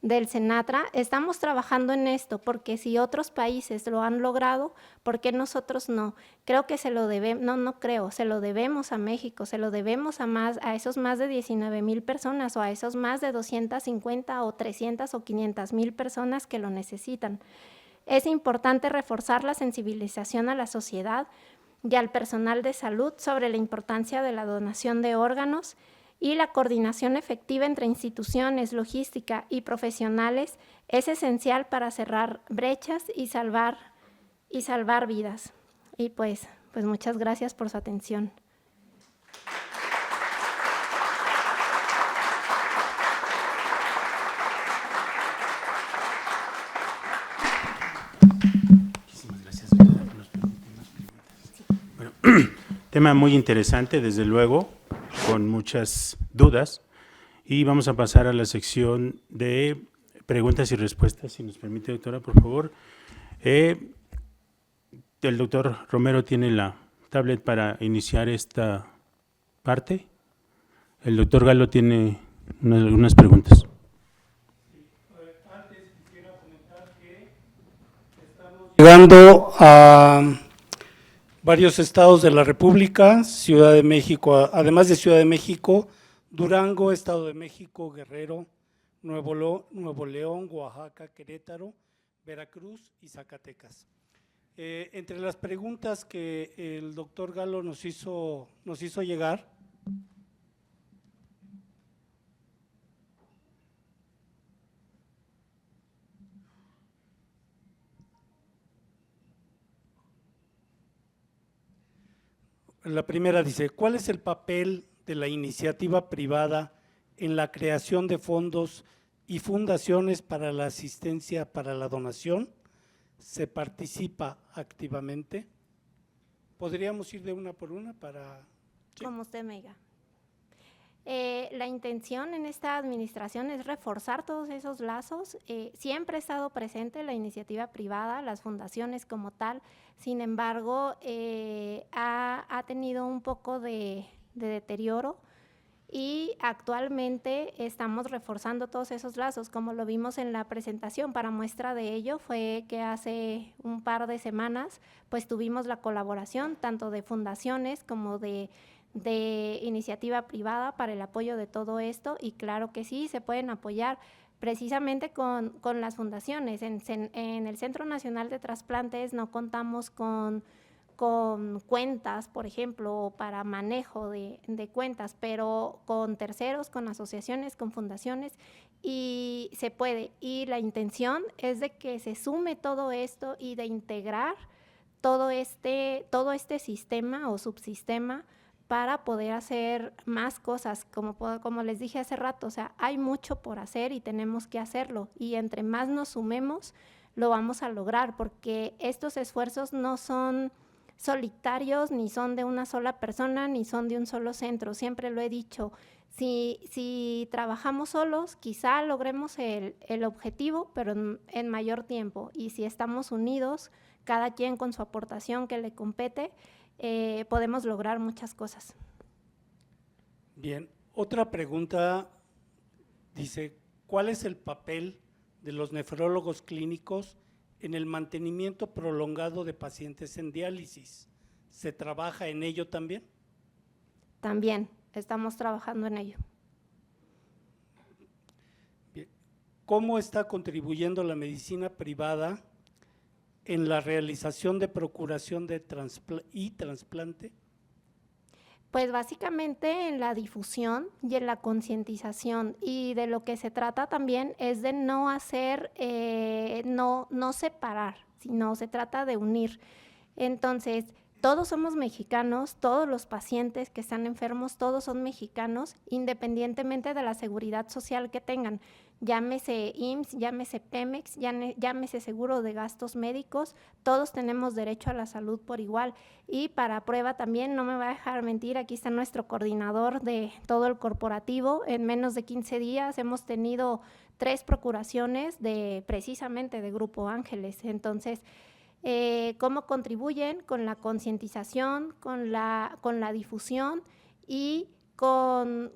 del CENATRA. Estamos trabajando en esto porque si otros países lo han logrado, ¿por qué nosotros no? Creo que se lo debemos a México, se lo debemos a esos más de 19,000 personas o a esos más de 250 o 300 o 500,000 personas que lo necesitan. Es importante reforzar la sensibilización a la sociedad y al personal de salud sobre la importancia de la donación de órganos y la coordinación efectiva entre instituciones, logística y profesionales es esencial para cerrar brechas y salvar vidas. Y pues muchas gracias por su atención. Muchísimas gracias, doctora. ¿Nos permiten más preguntas? Bueno, tema muy interesante, desde luego, con muchas dudas. Y vamos a pasar a la sección de preguntas y respuestas, si nos permite, doctora, por favor. El doctor Romero tiene la tablet para iniciar esta parte. El doctor Galo tiene algunas preguntas. Antes quisiera comentar que estamos llegando a varios estados de la República, Ciudad de México, además de Ciudad de México, Durango, Estado de México, Guerrero, Nuevo León, Oaxaca, Querétaro, Veracruz y Zacatecas. Entre las preguntas que el doctor Galo nos hizo llegar, la primera dice, ¿cuál es el papel de la iniciativa privada en la creación de fondos y fundaciones para la asistencia para la donación? ¿Se participa activamente? ¿Podríamos ir de una por una para...? ¿Sí? Como usted me diga. La intención en esta administración es reforzar todos esos lazos. Siempre ha estado presente la iniciativa privada, las fundaciones como tal. Sin embargo, ha tenido un poco de deterioro y actualmente estamos reforzando todos esos lazos, como lo vimos en la presentación. Para muestra de ello fue que hace un par de semanas pues tuvimos la colaboración tanto de fundaciones como de iniciativa privada para el apoyo de todo esto, y claro que sí, se pueden apoyar precisamente con las fundaciones. En el Centro Nacional de Trasplantes no contamos con cuentas, por ejemplo, para manejo de cuentas, pero con terceros, con asociaciones, con fundaciones, y se puede. Y la intención es de que se sume todo esto y de integrar todo este sistema o subsistema para poder hacer más cosas, como les dije hace rato, o sea, hay mucho por hacer y tenemos que hacerlo, y entre más nos sumemos, lo vamos a lograr, porque estos esfuerzos no son solitarios, ni son de una sola persona, ni son de un solo centro. Siempre lo he dicho, si trabajamos solos, quizá logremos el objetivo, pero en mayor tiempo. Y si estamos unidos, cada quien con su aportación que le compete, podemos lograr muchas cosas. Bien, otra pregunta dice, ¿cuál es el papel de los nefrólogos clínicos en el mantenimiento prolongado de pacientes en diálisis? ¿Se trabaja en ello también? También estamos trabajando en ello. Bien. ¿Cómo está contribuyendo la medicina privada en la realización de procuración de trasplante? Pues básicamente en la difusión y en la concientización, y de lo que se trata también es de no hacer, no separar, sino se trata de unir. Entonces, todos somos mexicanos, todos los pacientes que están enfermos, todos son mexicanos, independientemente de la seguridad social que tengan. Llámese IMSS, llámese Pemex, llámese seguro de gastos médicos, todos tenemos derecho a la salud por igual. Y para prueba también, no me va a dejar mentir, aquí está nuestro coordinador de todo el corporativo. En menos de 15 días hemos tenido 3 procuraciones precisamente de Grupo Ángeles. Entonces, cómo contribuyen con la concientización, con la difusión y con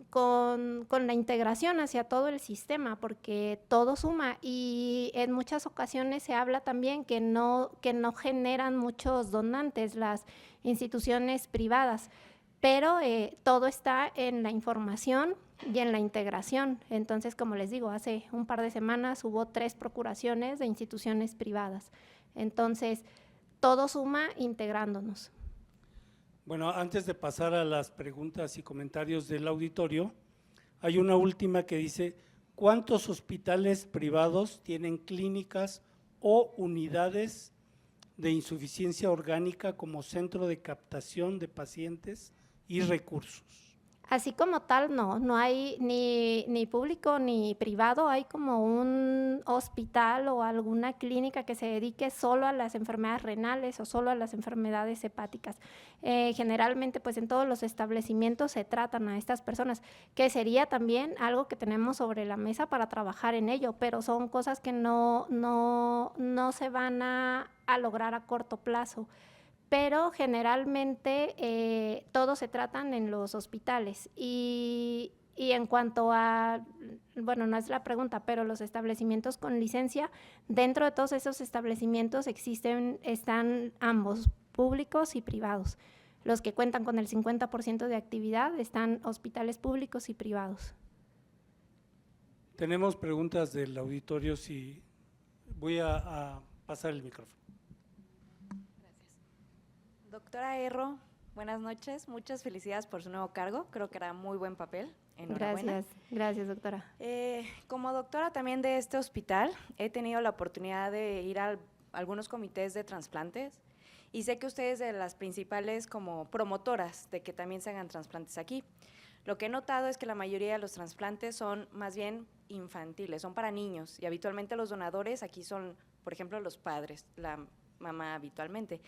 la integración hacia todo el sistema, porque todo suma, y en muchas ocasiones se habla también que no generan muchos donantes las instituciones privadas, pero todo está en la información y en la integración. Entonces, como les digo, hace un par de semanas hubo 3 procuraciones de instituciones privadas. Entonces, todo suma integrándonos. Bueno, antes de pasar a las preguntas y comentarios del auditorio, hay una última que dice, ¿cuántos hospitales privados tienen clínicas o unidades de insuficiencia orgánica como centro de captación de pacientes y recursos? Así como tal, no hay ni público ni privado, hay como un hospital o alguna clínica que se dedique solo a las enfermedades renales o solo a las enfermedades hepáticas. Generalmente, pues en todos los establecimientos se tratan a estas personas, que sería también algo que tenemos sobre la mesa para trabajar en ello, pero son cosas que no se van a lograr a corto plazo. Pero generalmente todos se tratan en los hospitales, y en cuanto a, bueno, no es la pregunta, pero los establecimientos con licencia, dentro de todos esos establecimientos están ambos, públicos y privados. Los que cuentan con el 50% de actividad están hospitales públicos y privados. Tenemos preguntas del auditorio, si voy a pasar el micrófono. Doctora Erro, buenas noches, muchas felicidades por su nuevo cargo, creo que era muy buen papel, enhorabuena. Gracias doctora. Como doctora también de este hospital, he tenido la oportunidad de ir a algunos comités de trasplantes y sé que ustedes de las principales como promotoras de que también se hagan trasplantes aquí. Lo que he notado es que la mayoría de los trasplantes son más bien infantiles, son para niños, y habitualmente los donadores aquí son, por ejemplo, los padres, la mamá habitualmente.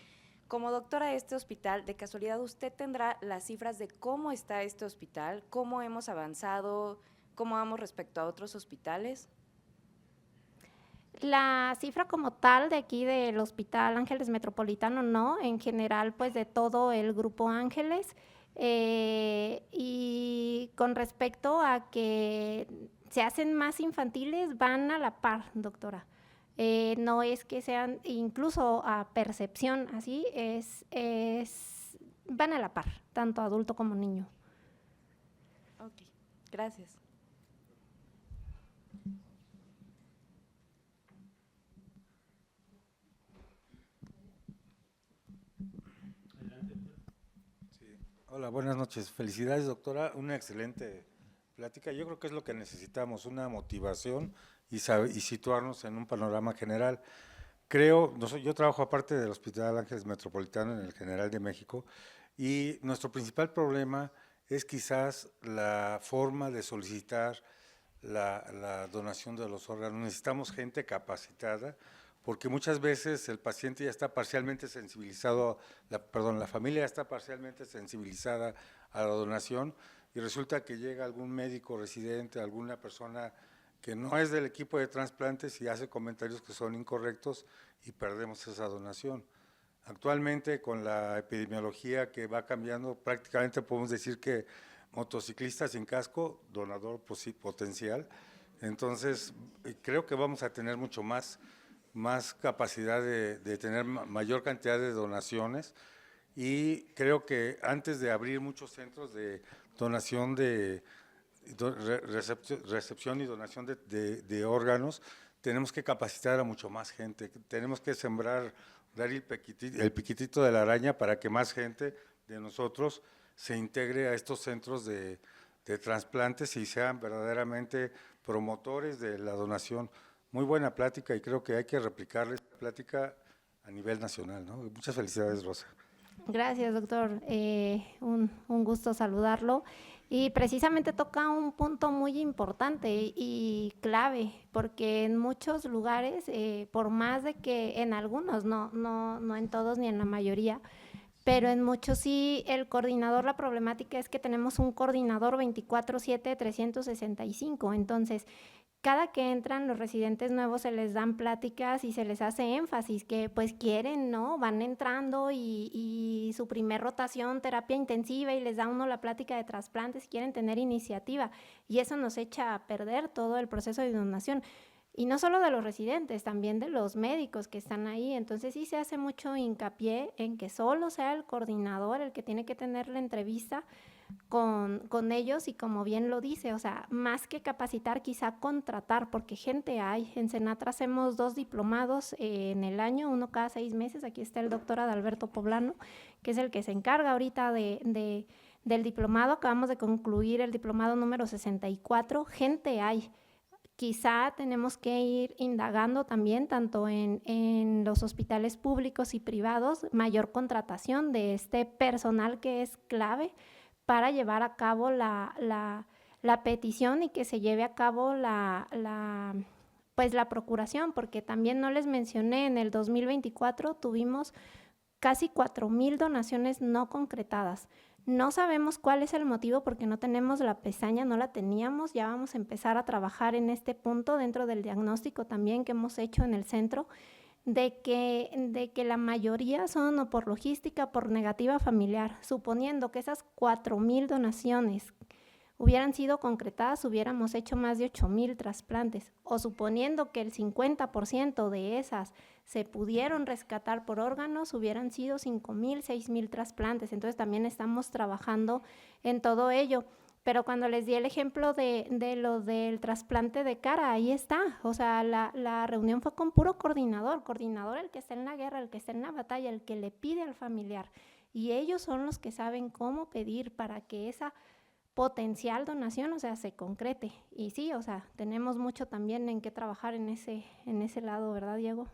Como doctora de este hospital, de casualidad, ¿usted tendrá las cifras de cómo está este hospital? ¿Cómo hemos avanzado? ¿Cómo vamos respecto a otros hospitales? La cifra como tal de aquí del Hospital Ángeles Metropolitano no, en general pues de todo el Grupo Ángeles, y con respecto a que se hacen más infantiles, van a la par, doctora. No es que sean, incluso a percepción, así van a la par, tanto adulto como niño. Ok, gracias. Sí. Hola, buenas noches. Felicidades, doctora. Una excelente plática. Yo creo que es lo que necesitamos, una motivación y situarnos en un panorama general. Yo trabajo aparte del Hospital Ángeles Metropolitano en el General de México, Y nuestro principal problema es quizás la forma de solicitar la donación de los órganos. Necesitamos gente capacitada, porque muchas veces el paciente ya está parcialmente sensibilizado, la familia ya está parcialmente sensibilizada a la donación y resulta que llega algún médico residente, alguna persona que no es del equipo de trasplantes y hace comentarios que son incorrectos y perdemos esa donación. Actualmente, con la epidemiología que va cambiando, prácticamente podemos decir que motociclista sin casco, donador potencial. Entonces, creo que vamos a tener mucho más capacidad de tener mayor cantidad de donaciones, y creo que antes de abrir muchos centros de donación recepción y donación de órganos, tenemos que capacitar a mucho más gente, tenemos que sembrar, dar el piquitito de la araña para que más gente de nosotros se integre a estos centros de trasplantes y sean verdaderamente promotores de la donación. Muy buena plática, y creo que hay que replicar esta plática a nivel nacional, ¿no? Muchas felicidades, Rosa. Gracias, doctor. Un gusto saludarlo. Y precisamente toca un punto muy importante y clave, porque en muchos lugares, por más de que en algunos, no en todos ni en la mayoría, pero en muchos sí, el coordinador, la problemática es que tenemos un coordinador 24/7, 365, entonces cada que entran los residentes nuevos se les dan pláticas y se les hace énfasis que pues quieren, ¿no? Van entrando y su primer rotación, terapia intensiva, y les da uno la plática de trasplantes, quieren tener iniciativa, y eso nos echa a perder todo el proceso de donación. Y no solo de los residentes, también de los médicos que están ahí. Entonces sí se hace mucho hincapié en que solo sea el coordinador el que tiene que tener la entrevista con ellos, y como bien lo dice, o sea, más que capacitar, quizá contratar, porque gente hay. En Senatra hacemos 2 diplomados en el año, uno cada 6 meses. Aquí está el doctor Adalberto Poblano, que es el que se encarga ahorita del diplomado. Acabamos de concluir el diplomado número 64. Gente hay. Quizá tenemos que ir indagando también, tanto en los hospitales públicos y privados, mayor contratación de este personal que es clave para llevar a cabo la petición y que se lleve a cabo pues la procuración, porque también no les mencioné, en el 2024 tuvimos casi 4,000 donaciones no concretadas. No sabemos cuál es el motivo, porque no tenemos la pestaña, no la teníamos. Ya vamos a empezar a trabajar en este punto dentro del diagnóstico también que hemos hecho en el centro, de que la mayoría son o por logística o por negativa familiar. Suponiendo que esas 4,000 donaciones hubieran sido concretadas, hubiéramos hecho más de 8,000 trasplantes, o suponiendo que el 50% de esas se pudieron rescatar por órganos, hubieran sido 5,000, 6,000 trasplantes. Entonces también estamos trabajando en todo ello. Pero cuando les di el ejemplo de lo del trasplante de cara, ahí está. O sea, la reunión fue con puro coordinador el que está en la guerra, el que está en la batalla, el que le pide al familiar. Y ellos son los que saben cómo pedir para que esa potencial donación, o sea, se concrete. Y sí, o sea, tenemos mucho también en qué trabajar en ese lado, ¿verdad, Diego?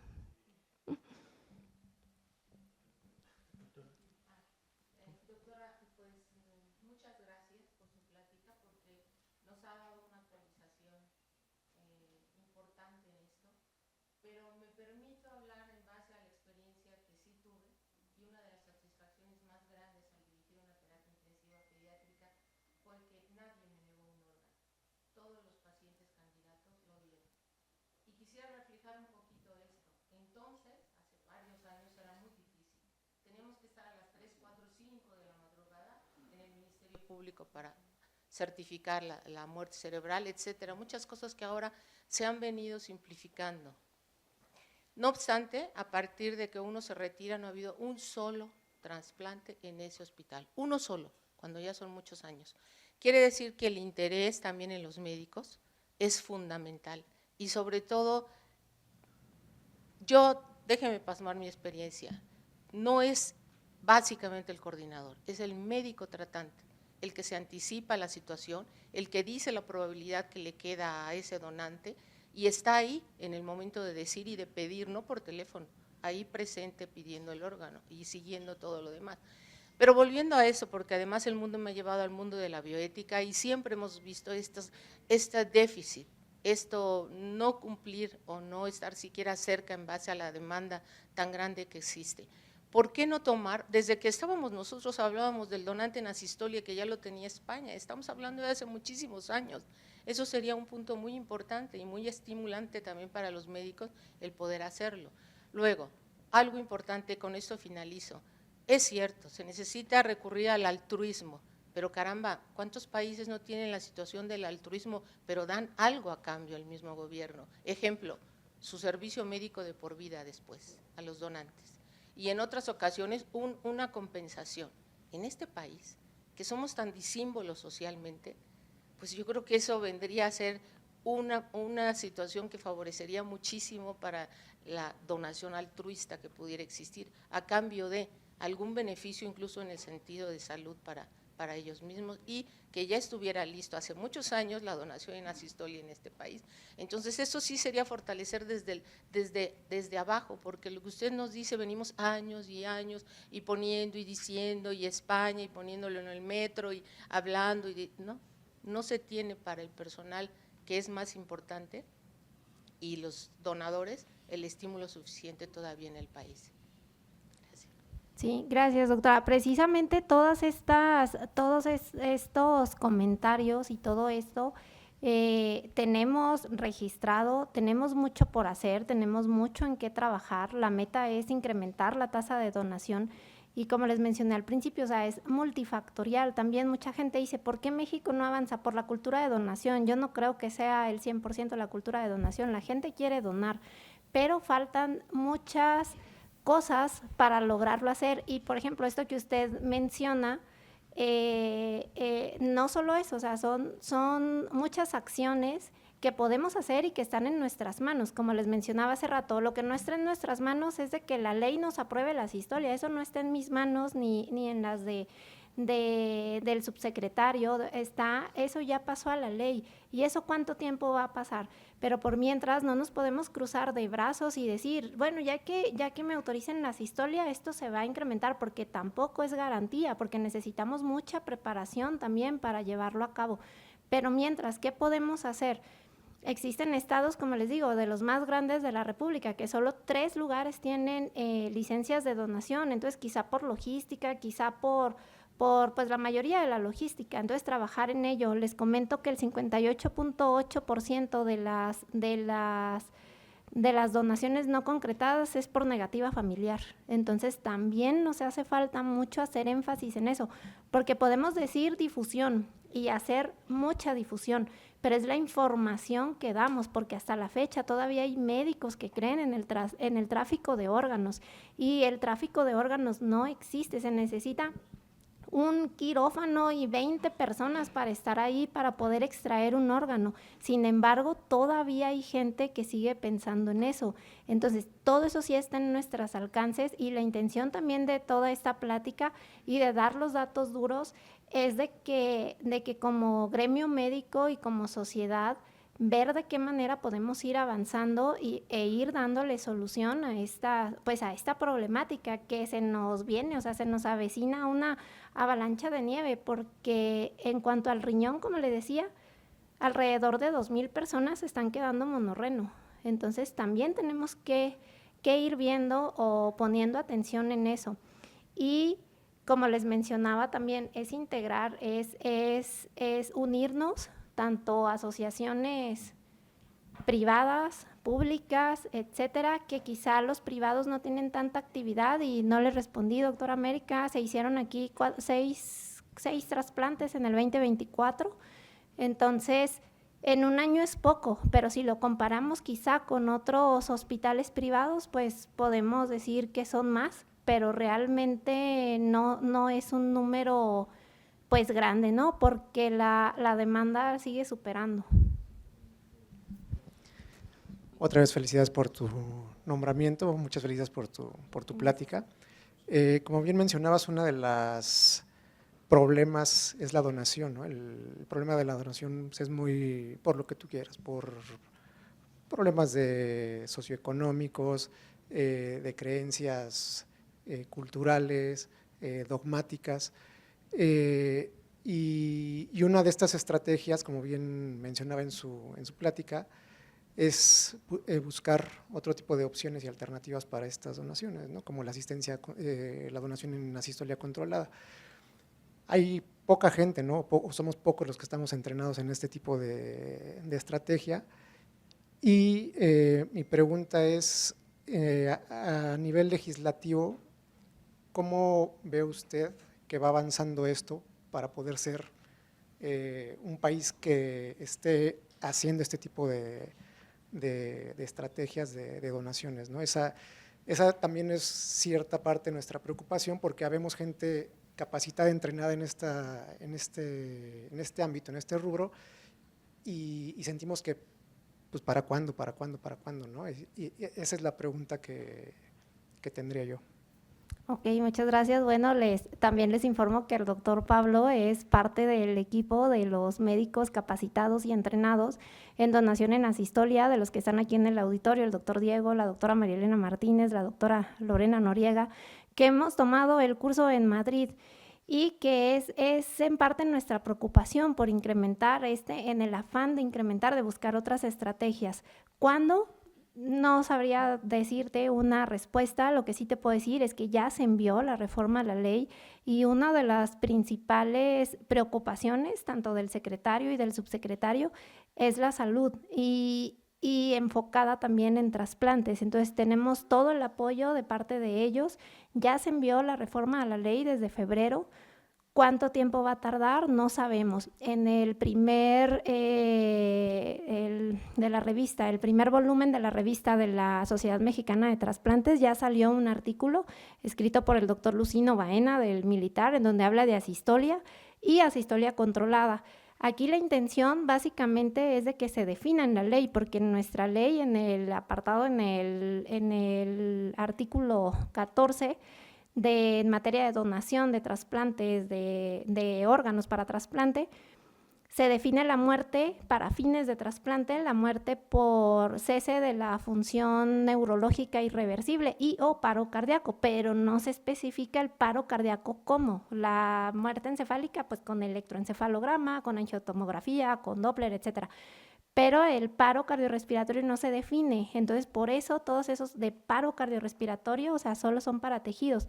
Público para certificar la muerte cerebral, etcétera, muchas cosas que ahora se han venido simplificando. No obstante, a partir de que uno se retira, no ha habido un solo trasplante en ese hospital, uno solo, cuando ya son muchos años. Quiere decir que el interés también en los médicos es fundamental, y sobre todo, déjeme pasmar mi experiencia, no es básicamente el coordinador, es el médico tratante, el que se anticipa la situación, el que dice la probabilidad que le queda a ese donante, y está ahí en el momento de decir y de pedir, no por teléfono, ahí presente pidiendo el órgano y siguiendo todo lo demás. Pero volviendo a eso, porque además el mundo me ha llevado al mundo de la bioética y siempre hemos visto este déficit, esto no cumplir o no estar siquiera cerca en base a la demanda tan grande que existe. ¿Por qué no tomar? Desde que estábamos nosotros hablábamos del donante en asistolia, que ya lo tenía España, estamos hablando de hace muchísimos años. Eso sería un punto muy importante y muy estimulante también para los médicos el poder hacerlo. Luego, algo importante, con esto finalizo. Es cierto, se necesita recurrir al altruismo, pero caramba, ¿cuántos países no tienen la situación del altruismo, pero dan algo a cambio al mismo gobierno? Ejemplo, su servicio médico de por vida después, a los donantes. Y en otras ocasiones, una compensación. En este país, que somos tan disímbolos socialmente, pues yo creo que eso vendría a ser una situación que favorecería muchísimo para la donación altruista que pudiera existir, a cambio de algún beneficio incluso en el sentido de salud para ellos mismos, y que ya estuviera listo hace muchos años la donación en asistolia en este país. Entonces eso sí sería fortalecer desde abajo, porque lo que usted nos dice, venimos años y años y poniendo y diciendo, y España y poniéndolo en el metro y hablando, no se tiene para el personal, que es más importante, y los donadores, el estímulo suficiente todavía en el país. Sí, gracias, doctora. Precisamente todos estos comentarios y todo esto tenemos registrado, tenemos mucho por hacer, tenemos mucho en qué trabajar. La meta es incrementar la tasa de donación y, como les mencioné al principio, o sea, es multifactorial. También mucha gente dice, ¿por qué México no avanza? Por la cultura de donación. Yo no creo que sea el 100% la cultura de donación. La gente quiere donar, pero faltan muchas cosas para lograrlo hacer. Y, por ejemplo, esto que usted menciona, no solo eso, o sea, son muchas acciones que podemos hacer y que están en nuestras manos. Como les mencionaba hace rato, lo que no está en nuestras manos es de que la ley nos apruebe las historias. Eso no está en mis manos ni en las del subsecretario, eso ya pasó a la ley. ¿Y eso cuánto tiempo va a pasar? Pero por mientras no nos podemos cruzar de brazos y decir, bueno, ya que me autoricen la asistolia, esto se va a incrementar, porque tampoco es garantía, porque necesitamos mucha preparación también para llevarlo a cabo. Pero mientras, ¿qué podemos hacer? Existen estados, como les digo, de los más grandes de la República, que solo 3 lugares tienen licencias de donación. Entonces, quizá por logística, quizá por pues la mayoría de la logística, entonces trabajar en ello. Les comento que el 58.8% de las donaciones no concretadas es por negativa familiar. Entonces también nos hace falta mucho hacer énfasis en eso, porque podemos decir difusión y hacer mucha difusión, pero es la información que damos, porque hasta la fecha todavía hay médicos que creen en el tráfico de órganos, y el tráfico de órganos no existe. Se necesita un quirófano y 20 personas para estar ahí para poder extraer un órgano. Sin embargo, todavía hay gente que sigue pensando en eso. Entonces, todo eso sí está en nuestros alcances, y la intención también de toda esta plática y de dar los datos duros es de que como gremio médico y como sociedad, ver de qué manera podemos ir avanzando e ir dándole solución a esta problemática que se nos viene, o sea, se nos avecina una avalancha de nieve, porque en cuanto al riñón, como le decía, alrededor de 2,000 personas se están quedando monorreno. Entonces también tenemos que ir viendo o poniendo atención en eso. Y como les mencionaba también, es integrar, es unirnos, tanto asociaciones privadas, públicas, etcétera, que quizá los privados no tienen tanta actividad. Y no les respondí, doctora América, se hicieron aquí 6 trasplantes en el 2024, entonces en un año es poco, pero si lo comparamos quizá con otros hospitales privados, pues podemos decir que son más, pero realmente no es un número pues grande, ¿no? Porque la demanda sigue superando. Otra vez felicidades por tu nombramiento, muchas felicidades por tu plática. Como bien mencionabas, una de las problemas es la donación, ¿no? El problema de la donación es muy, por lo que tú quieras, por problemas socioeconómicos, de creencias culturales, dogmáticas. Y una de estas estrategias, como bien mencionaba en su plática, es buscar otro tipo de opciones y alternativas para estas donaciones, ¿no? Como la asistencia, la donación en asistolia controlada. Hay poca gente, ¿no? Somos pocos los que estamos entrenados en este tipo de estrategia. Y mi pregunta es, a nivel legislativo, ¿cómo ve usted que va avanzando esto para poder ser un país que esté haciendo este tipo de estrategias de donaciones, ¿no? Esa también es cierta parte de nuestra preocupación, porque habemos gente capacitada, entrenada en este ámbito, en este rubro, y sentimos que, pues, ¿para cuándo, ¿no? Y esa es la pregunta que tendría yo. Ok, muchas gracias. Bueno, también les informo que el doctor Pablo es parte del equipo de los médicos capacitados y entrenados en donación en asistolia, de los que están aquí en el auditorio, el doctor Diego, la doctora María Elena Martínez, la doctora Lorena Noriega, que hemos tomado el curso en Madrid y que es en parte nuestra preocupación por incrementar en el afán de incrementar, de buscar otras estrategias. ¿Cuándo? No sabría decirte una respuesta. Lo que sí te puedo decir es que ya se envió la reforma a la ley, y una de las principales preocupaciones, tanto del secretario y del subsecretario, es la salud y enfocada también en trasplantes. Entonces tenemos todo el apoyo de parte de ellos. Ya se envió la reforma a la ley desde febrero. ¿Cuánto tiempo va a tardar? No sabemos. En el primer el primer volumen de la revista de la Sociedad Mexicana de Trasplantes, ya salió un artículo escrito por el doctor Lucino Baena, del Militar, en donde habla de asistolia y asistolia controlada. Aquí la intención básicamente es de que se defina en la ley, porque en nuestra ley, en el apartado, en el artículo 14, en materia de donación de trasplantes, de órganos para trasplante, se define la muerte para fines de trasplante, la muerte por cese de la función neurológica irreversible o paro cardíaco, pero no se especifica el paro cardíaco como la muerte encefálica, pues con electroencefalograma, con angiotomografía, con Doppler, etcétera. Pero el paro cardiorrespiratorio no se define. Entonces, por eso todos esos de paro cardiorrespiratorio, o sea, solo son para tejidos.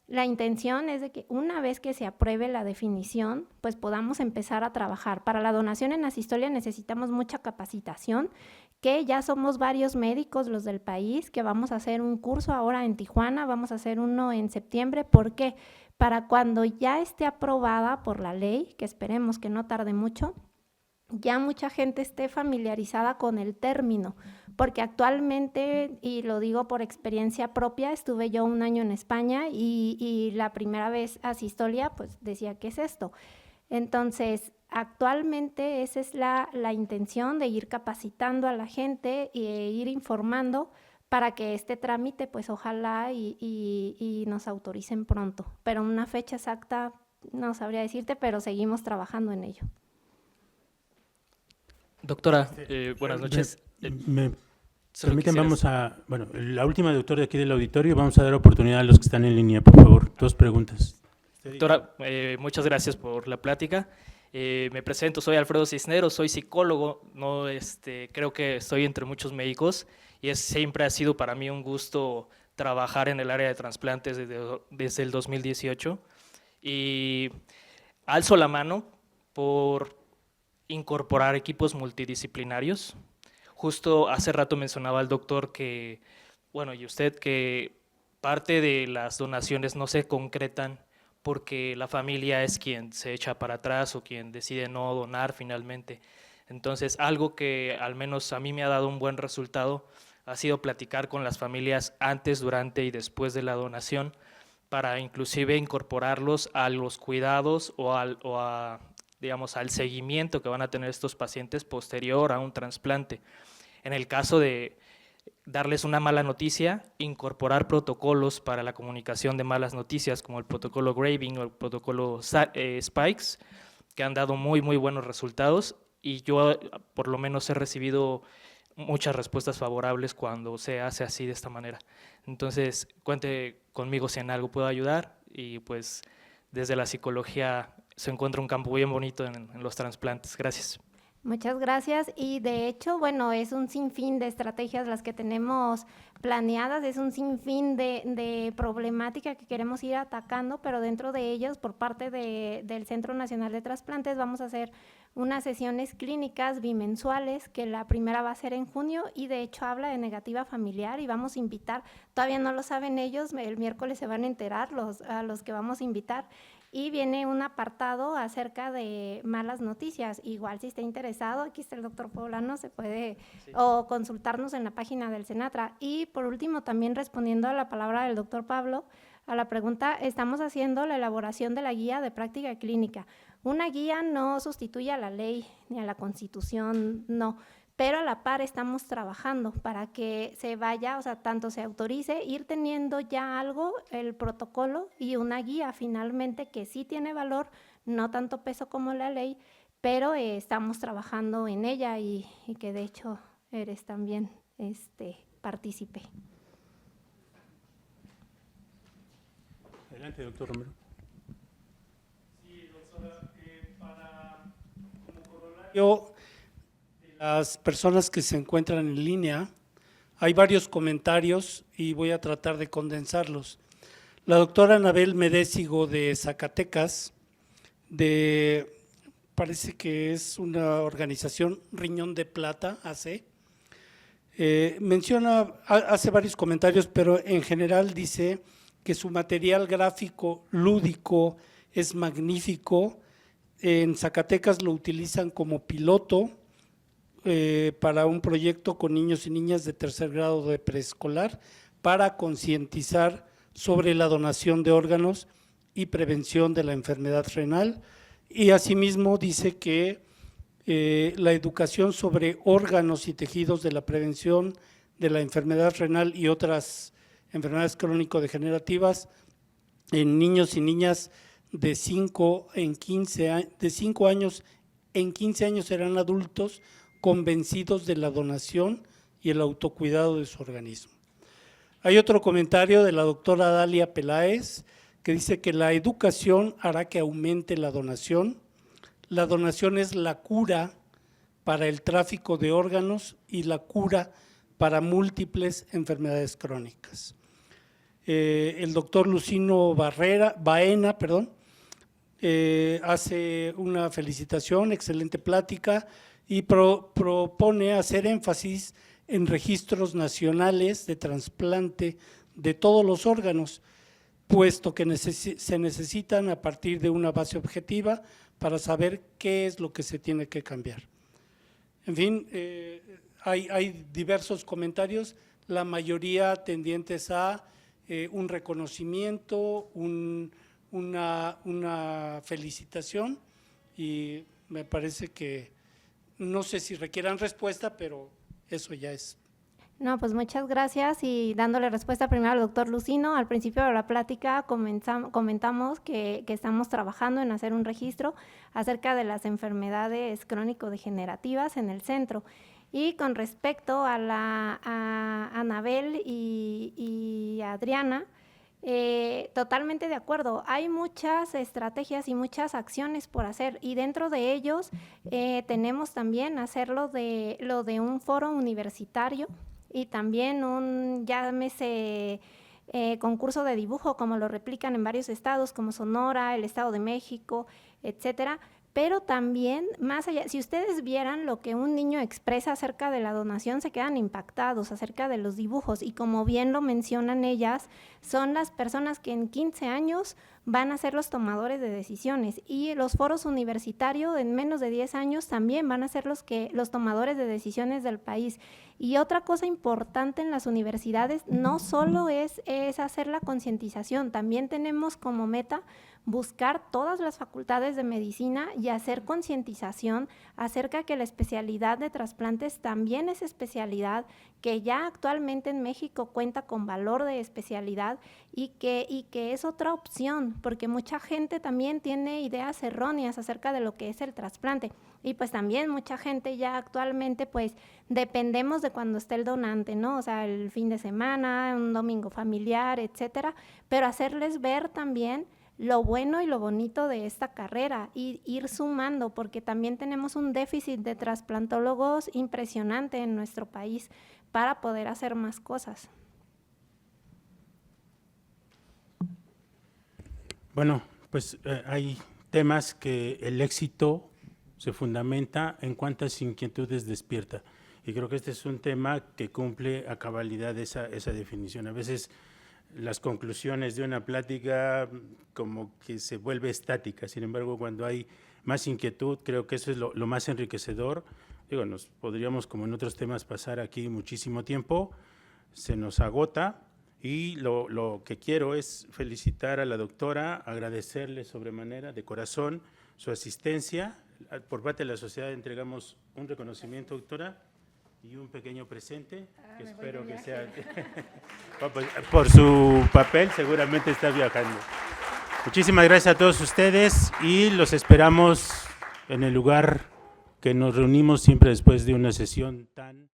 La intención es de que una vez que se apruebe la definición, pues podamos empezar a trabajar. Para la donación en asistolia necesitamos mucha capacitación, que ya somos varios médicos los del país, que vamos a hacer un curso ahora en Tijuana, vamos a hacer uno en septiembre. ¿Por qué? Para cuando ya esté aprobada por la ley, que esperemos que no tarde mucho, ya mucha gente esté familiarizada con el término, porque actualmente, y lo digo por experiencia propia, estuve yo 1 año en España y la primera vez asistolia, pues decía, ¿qué es esto? Entonces, actualmente esa es la intención, de ir capacitando a la gente e ir informando para que este trámite, pues ojalá y nos autoricen pronto. Pero una fecha exacta no sabría decirte, pero seguimos trabajando en ello. Doctora, buenas noches. Permítanme, la última doctora de aquí del auditorio, vamos a dar oportunidad a los que están en línea, por favor. 2 preguntas. Doctora, muchas gracias por la plática. Me presento, soy Alfredo Cisneros, soy psicólogo, no, creo que estoy entre muchos médicos y siempre ha sido para mí un gusto trabajar en el área de trasplantes desde el 2018, y alzo la mano por incorporar equipos multidisciplinarios. Justo hace rato mencionaba el doctor que, bueno, y usted, que parte de las donaciones no se concretan porque la familia es quien se echa para atrás o quien decide no donar finalmente. Entonces, algo que al menos a mí me ha dado un buen resultado ha sido platicar con las familias antes, durante y después de la donación, para inclusive incorporarlos a los cuidados o al seguimiento que van a tener estos pacientes posterior a un trasplante. En el caso de darles una mala noticia, incorporar protocolos para la comunicación de malas noticias, como el protocolo Graving o el protocolo Spikes, que han dado muy, muy buenos resultados, y yo por lo menos he recibido muchas respuestas favorables cuando se hace así, de esta manera. Entonces, cuente conmigo si en algo puedo ayudar. y pues desde la psicología se encuentra un campo bien bonito en los trasplantes. Gracias. Muchas gracias y de hecho, bueno, es un sinfín de estrategias las que tenemos planeadas, es un sinfín de problemática que queremos ir atacando, pero dentro de ellos, por parte del Centro Nacional de Trasplantes, vamos a hacer unas sesiones clínicas bimensuales, que la primera va a ser en junio y de hecho habla de negativa familiar y vamos a invitar, todavía no lo saben ellos, el miércoles se van a enterar a los que vamos a invitar. Y viene un apartado acerca de malas noticias. Igual si está interesado, aquí está el doctor Poblano, se puede o consultarnos en la página del Senatra. Y por último, también respondiendo a la palabra del doctor Pablo, a la pregunta, estamos haciendo la elaboración de la guía de práctica clínica. Una guía no sustituye a la ley ni a la Constitución, no, pero a la par estamos trabajando para que se vaya, o sea, tanto se autorice ir teniendo ya algo, el protocolo y una guía finalmente que sí tiene valor, no tanto peso como la ley, pero estamos trabajando en ella y que de hecho eres también partícipe. Adelante, doctor Romero. Sí, doctora, como corolario de las personas que se encuentran en línea, hay varios comentarios y voy a tratar de condensarlos. La doctora Anabel Medésigo de Zacatecas, parece que es una organización Riñón de Plata, AC, hace varios comentarios, pero en general dice que su material gráfico lúdico es magnífico. En Zacatecas lo utilizan como piloto para un proyecto con niños y niñas de tercer grado de preescolar para concientizar sobre la donación de órganos y prevención de la enfermedad renal. Y asimismo dice que la educación sobre órganos y tejidos de la prevención de la enfermedad renal y otras enfermedades crónico-degenerativas en niños y niñas de 5 años en 15 años serán adultos convencidos de la donación y el autocuidado de su organismo. Hay otro comentario de la doctora Dalia Peláez que dice que la educación hará que aumente la donación. La donación es la cura para el tráfico de órganos y la cura para múltiples enfermedades crónicas. El doctor Lucino Baena, hace una felicitación, excelente plática, y propone hacer énfasis en registros nacionales de trasplante de todos los órganos, puesto que se necesitan a partir de una base objetiva para saber qué es lo que se tiene que cambiar. En fin, hay diversos comentarios, la mayoría tendientes a un reconocimiento, una felicitación, y me parece que no sé si requieran respuesta, pero eso ya es. No, pues muchas gracias y dándole respuesta primero al doctor Lucino, al principio de la plática comentamos que estamos trabajando en hacer un registro acerca de las enfermedades crónico-degenerativas en el centro. Y con respecto a Anabel y Adriana, totalmente de acuerdo, hay muchas estrategias y muchas acciones por hacer y dentro de ellos tenemos también hacerlo lo de un foro universitario y también un, llámese, concurso de dibujo como lo replican en varios estados como Sonora, el Estado de México, etcétera. Pero también, más allá, si ustedes vieran lo que un niño expresa acerca de la donación, se quedan impactados acerca de los dibujos y como bien lo mencionan ellas, son las personas que en 15 años van a ser los tomadores de decisiones y los foros universitarios en menos de 10 años también van a ser los tomadores de decisiones del país. Y otra cosa importante en las universidades no solo es hacer la concientización, también tenemos como meta buscar todas las facultades de medicina y hacer concientización acerca que la especialidad de trasplantes también es especialidad que ya actualmente en México cuenta con valor de especialidad y que es otra opción, porque mucha gente también tiene ideas erróneas acerca de lo que es el trasplante. Y pues también mucha gente ya actualmente pues dependemos de cuando esté el donante, ¿no? O sea, el fin de semana, un domingo familiar, etcétera, pero hacerles ver también lo bueno y lo bonito de esta carrera y ir sumando, porque también tenemos un déficit de trasplantólogos impresionante en nuestro país para poder hacer más cosas. Bueno, pues hay temas que el éxito se fundamenta en cuántas inquietudes despierta. Y creo que este es un tema que cumple a cabalidad esa definición. A veces las conclusiones de una plática como que se vuelve estática. Sin embargo, cuando hay más inquietud, creo que eso es lo más enriquecedor. Digo, nos podríamos, como en otros temas, pasar aquí muchísimo tiempo, se nos agota, y lo que quiero es felicitar a la doctora, agradecerle sobremanera, de corazón, su asistencia. Por parte de la sociedad entregamos un reconocimiento, doctora, y un pequeño presente, que espero que sea por su papel, seguramente está viajando. Muchísimas gracias a todos ustedes y los esperamos en el lugar que nos reunimos siempre después de una sesión tan